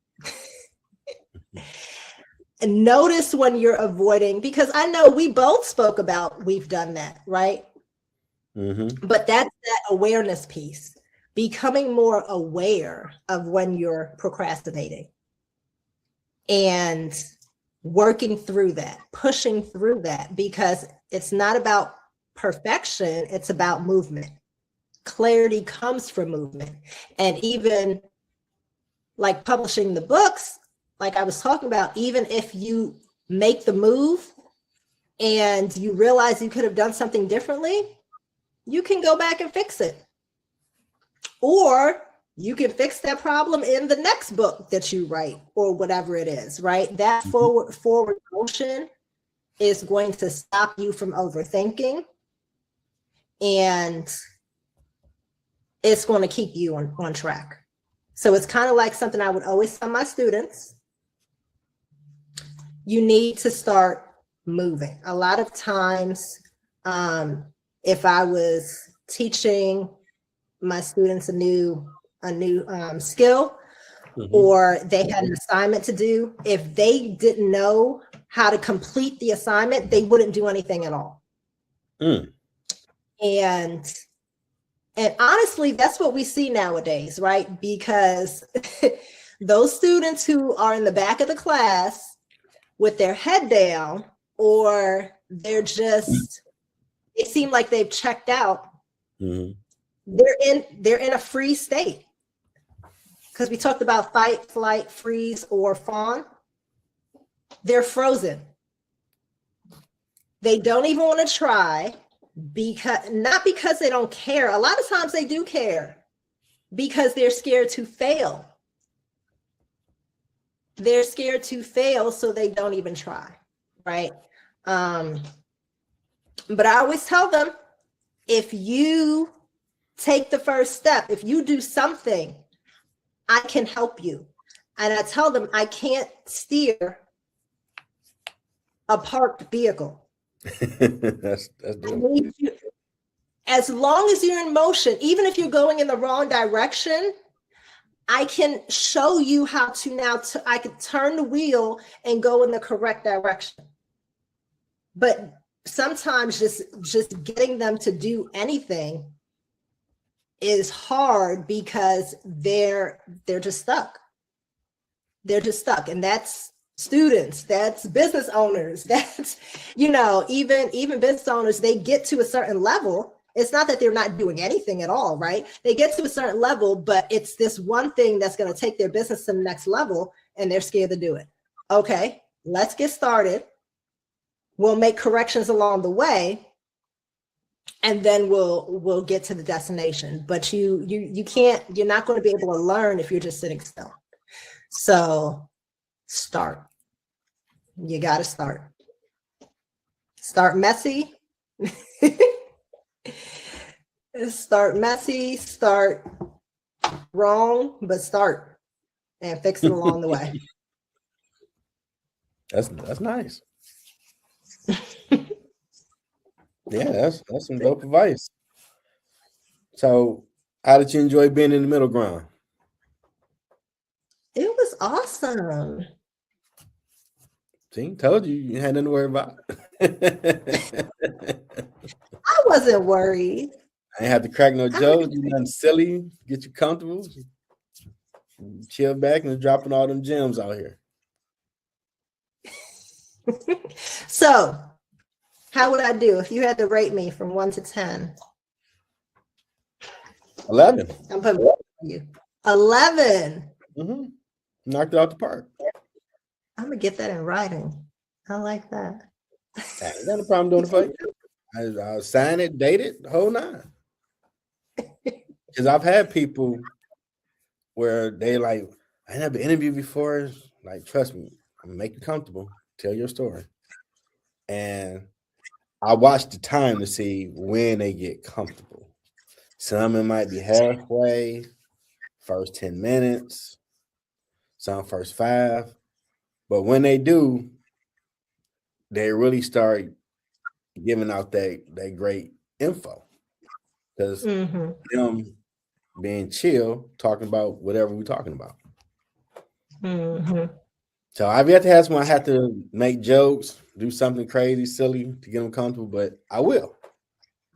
And notice when you're avoiding, because I know we both spoke about we've done that, right? Mm-hmm. But that's that awareness piece, becoming more aware of when you're procrastinating and working through that, pushing through that, because it's not about perfection, it's about movement. Clarity comes from movement. And even like publishing the books, like I was talking about, even if you make the move and you realize you could have done something differently, you can go back and fix it. Or you can fix that problem in the next book that you write or whatever it is, right? That forward motion is going to stop you from overthinking, and it's going to keep you on track. So it's kind of like something I would always tell my students. You need to start moving. A lot of times, if I was teaching my students a new skill, or they had an assignment to do, if they didn't know how to complete the assignment, they wouldn't do anything at all. And honestly, that's what we see nowadays, right? Because those students who are in the back of the class with their head down, or they seem like they've checked out, they're in a freeze state. Because we talked about fight, flight, freeze, or fawn. They're frozen. They don't even want to try, not because they don't care. A lot of times they do care, because they're scared to fail. They're scared to fail, so they don't even try, right? But I always tell them, if you take the first step, if you do something, I can help you. And I tell them, I can't steer a parked vehicle. That's dope. As long as you're in motion, even if you're going in the wrong direction, I can show you how to I can turn the wheel and go in the correct direction. But sometimes just getting them to do anything is hard, because they're just stuck. They're just stuck. And that's students, that's business owners, that's, even business owners, they get to a certain level. It's not that they're not doing anything at all, right? They get to a certain level, but it's this one thing that's going to take their business to the next level, and they're scared to do it. Okay, let's get started. We'll make corrections along the way, and then we'll get to the destination. But you're not going to be able to learn if you're just sitting still. So start. You got to start. Start messy. Start messy, start wrong, but start and fix it along the way. That's nice. Yeah, that's some dope advice. So, how did you enjoy being in the middle ground? It was awesome. See, told you you had nothing to worry about. I wasn't worried. I ain't have to crack no I jokes, do nothing silly, get you comfortable, chill back and dropping all them gems out here. So, how would I do if you had to rate me from 1 to 10? 11. I'm putting you 11. Mm-hmm. Knocked it out the park. I'm gonna get that in writing. I like that. I ain't got no problem doing it for you. I'll sign it, date it, the whole nine. Because I've had people where they like, I never interviewed before. Like, trust me, I'm gonna make you comfortable. Tell your story. And I watch the time to see when they get comfortable. Some it might be halfway, first 10 minutes, some first 5. But when they do, they really start giving out that great info. Because them being chill, talking about whatever we're talking about. So I've yet to have someone I have to make jokes, do something crazy, silly to get them comfortable, but I will.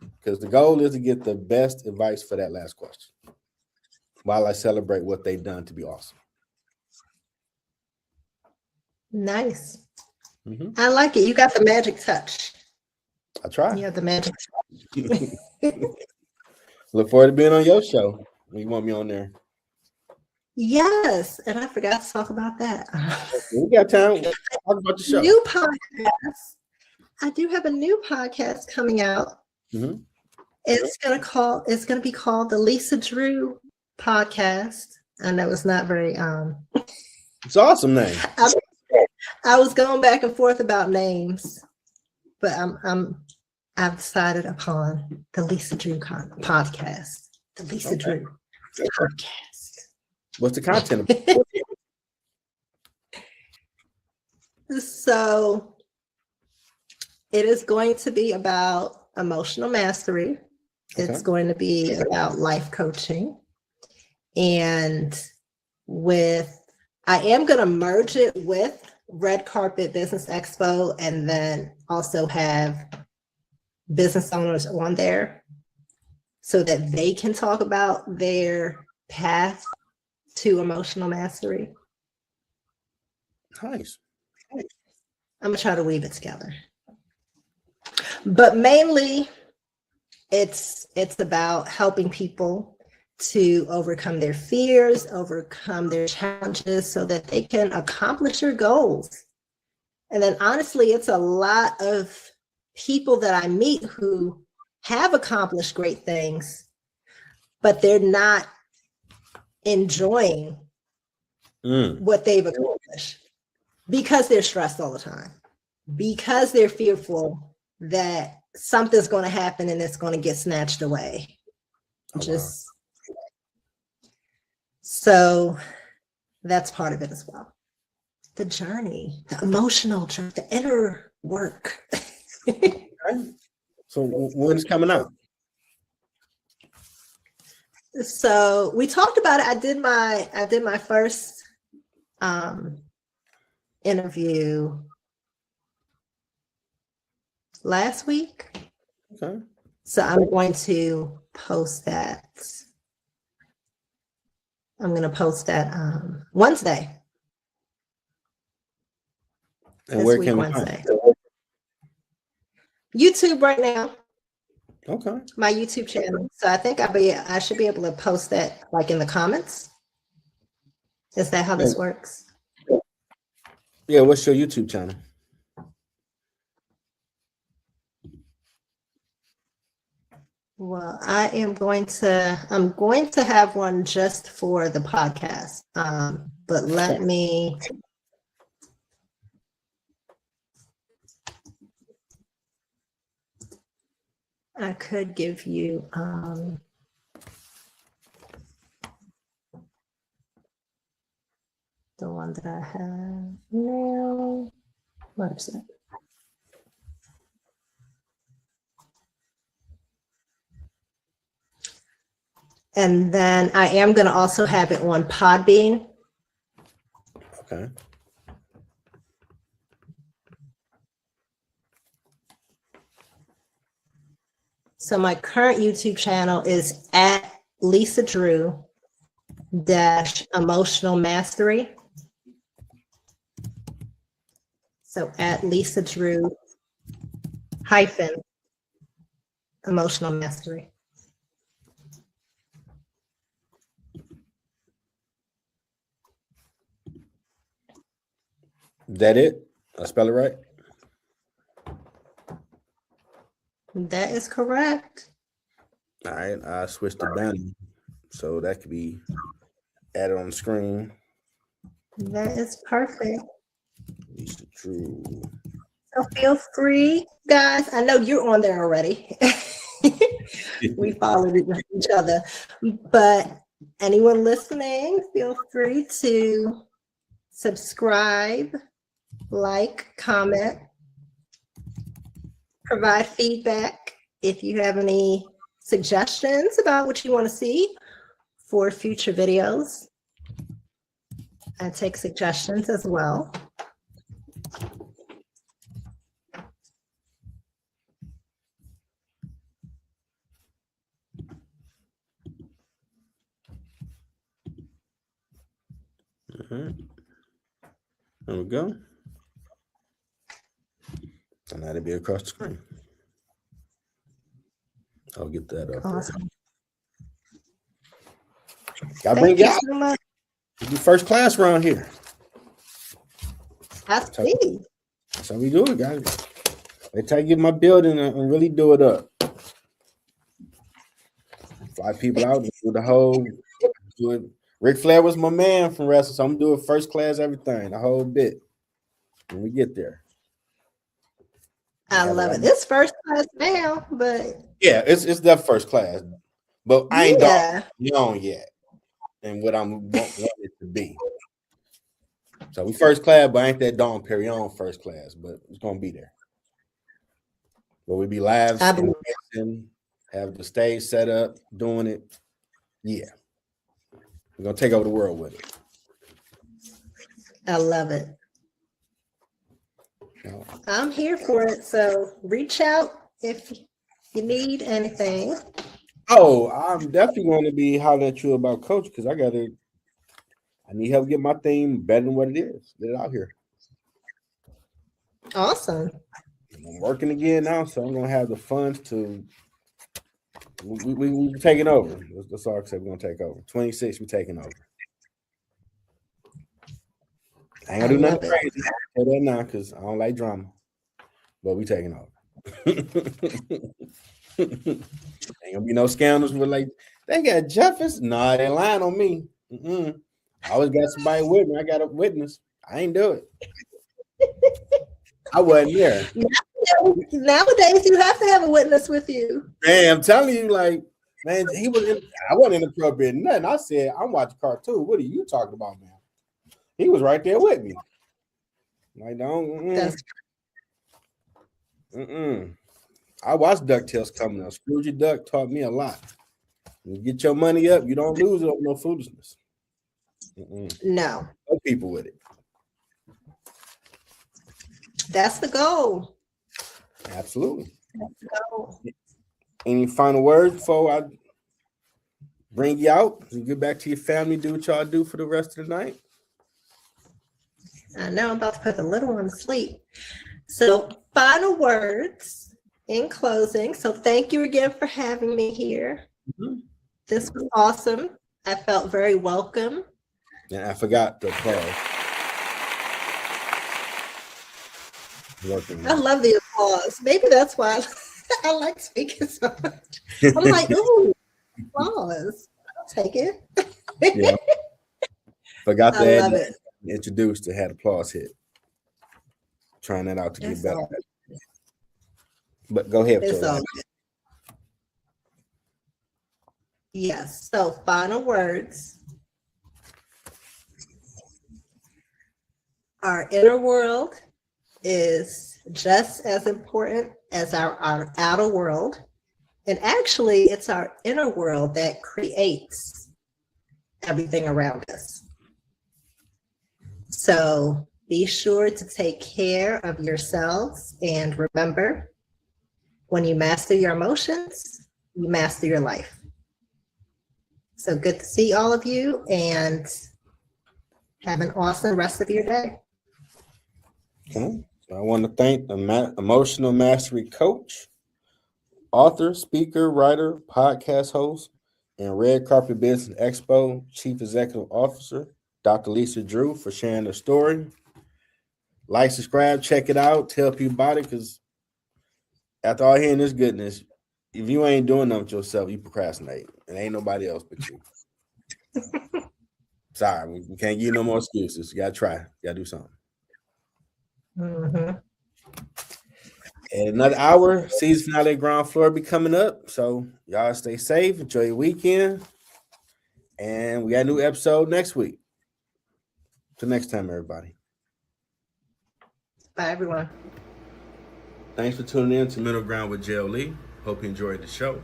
Because the goal is to get the best advice for that last question while I celebrate what they've done to be awesome. Nice. I like it. You got the magic touch. I try. You have the magic touch. Look forward to being on your show when you want me on there. Yes, and I forgot to talk about that. We got time. Talk about the show. New podcast. I do have a new podcast coming out. It's gonna be called the Lisa Drew Podcast. I know it's not very It's an awesome name. I was going back and forth about names, but I've decided upon the Lisa Drew podcast. The Lisa Drew podcast. What's the content? So it is going to be about emotional mastery. It's going to be about life coaching. And I am going to merge it with Red Carpet Business Expo and then also have business owners on there so that they can talk about their path to emotional mastery. Nice. I'm going to try to weave it together. But mainly, it's about helping people to overcome their fears, overcome their challenges so that they can accomplish their goals. And then honestly, it's a lot of people that I meet who have accomplished great things, but they're not enjoying what they've accomplished because they're stressed all the time, because they're fearful that something's going to happen and it's going to get snatched away. So that's part of it as well. The journey, the emotional journey, the inner work. So when's it coming out? So we talked about it. I did my first interview last week. Okay. So I'm going to post that. I'm going to post that Wednesday. And where can we find it? YouTube right now. Okay. My YouTube channel. So I think I should be able to post that like in the comments. Is that how this works? Yeah, what's your YouTube channel? Well, I'm going to have one just for the podcast. But let me I could give you the one that I have now. What is it? And then I am going to also have it on Podbean. Okay. So my current YouTube channel is at Lisa Drew Emotional Mastery. So at Lisa Drew Emotional Mastery. That it? I spell it right? That is correct. All right, I switched the banner so that could be added on the screen. That is perfect. Lisa Drew. So feel free, guys. I know you're on there already. We followed each other, but anyone listening, feel free to subscribe, like, comment, provide feedback. If you have any suggestions about what you want to see for future videos, I take suggestions as well. There we go. And that'll be across the screen. I'll get that up. Awesome. Gotta bring Thank you y'all. so much. You first class around here. I see. That's how we do it, guys. They try to get my building and really do it up. Fly people out and do the whole. Do it. Ric Flair was my man from wrestling, so I'm gonna do it first class, everything, the whole bit. When we get there. I love it. This first class now, but yeah, it's that first class. But I ain't young yet, and what I'm want it to be. So we first class, but I ain't that Dawn Perignon first class, but it's gonna be there. But we be live and have the stage set up, doing it. Yeah. We're gonna take over the world with it. I love it. I'm here for it. So reach out if you need anything. Oh, I'm definitely going to be hollering at you about coach because I need help get my thing better than what it is. Get it out here. Awesome. I'm working again now, so I'm gonna have the funds to. We're taking over. That's all I said. We're gonna take over. 26, we're taking over. I ain't gonna do nothing crazy. I'll tell that now because I don't like drama. But we taking over. Ain't gonna be no scandals with like they got Jefferson. Nah, they lying on me. I always got somebody with me. I got a witness. I ain't do it. I wasn't there. Nowadays, you have to have a witness with you. Man, I'm telling you, like, man, I wasn't inappropriate in nothing. I said, I'm watching cartoon. What are you talking about, man? He was right there with me. Like, don't. I watched DuckTales coming up. Scrooge Duck taught me a lot. You get your money up, you don't lose it on no foolishness. No. No people with it. That's the goal. Absolutely. That's the goal. Any final words before I bring you out? You get back to your family, do what y'all do for the rest of the night. I know I'm about to put the little one to sleep. So, final words in closing. So, thank you again for having me here. This was awesome. I felt very welcome. And I forgot the applause. I love the applause. Maybe that's why I like speaking so much. I'm like, ooh, applause. I'll take it. Yeah. Forgot to I love it. Introduced to had applause hit. Trying that out to get better. But go ahead. Yes. So final words. Our inner world is just as important as our outer world. And actually, it's our inner world that creates everything around us. So be sure to take care of yourselves. And remember, when you master your emotions, you master your life. So good to see all of you, and have an awesome rest of your day. Okay. So I want to thank the emotional mastery coach, author, speaker, writer, podcast host, and Red Carpet Business Expo Chief Executive Officer, Dr. Lisa Drew, for sharing her story. Like, subscribe, check it out, tell people about it, because after all hearing this goodness, if you ain't doing nothing with yourself, you procrastinate. And ain't nobody else but you. Sorry, we can't give you no more excuses. You gotta try. You gotta do something. Mm-hmm. And another hour, season finale ground floor be coming up. So y'all stay safe, enjoy your weekend. And we got a new episode next week. Till next time, everybody. Bye, everyone. Thanks for tuning in to Middle Ground with JLE. Hope you enjoyed the show.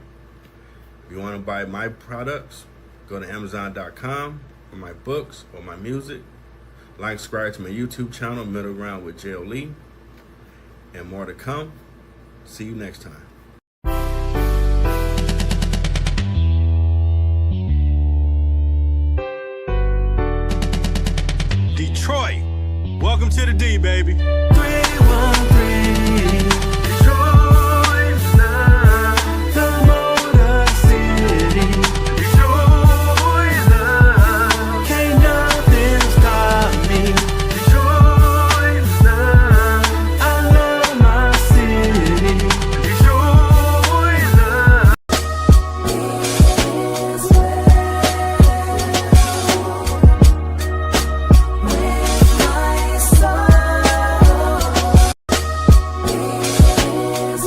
If you want to buy my products, go to Amazon.com for my books or my music. Like, subscribe to my YouTube channel, Middle Ground with JLE. And more to come. See you next time. Detroit, welcome to the D, baby. 313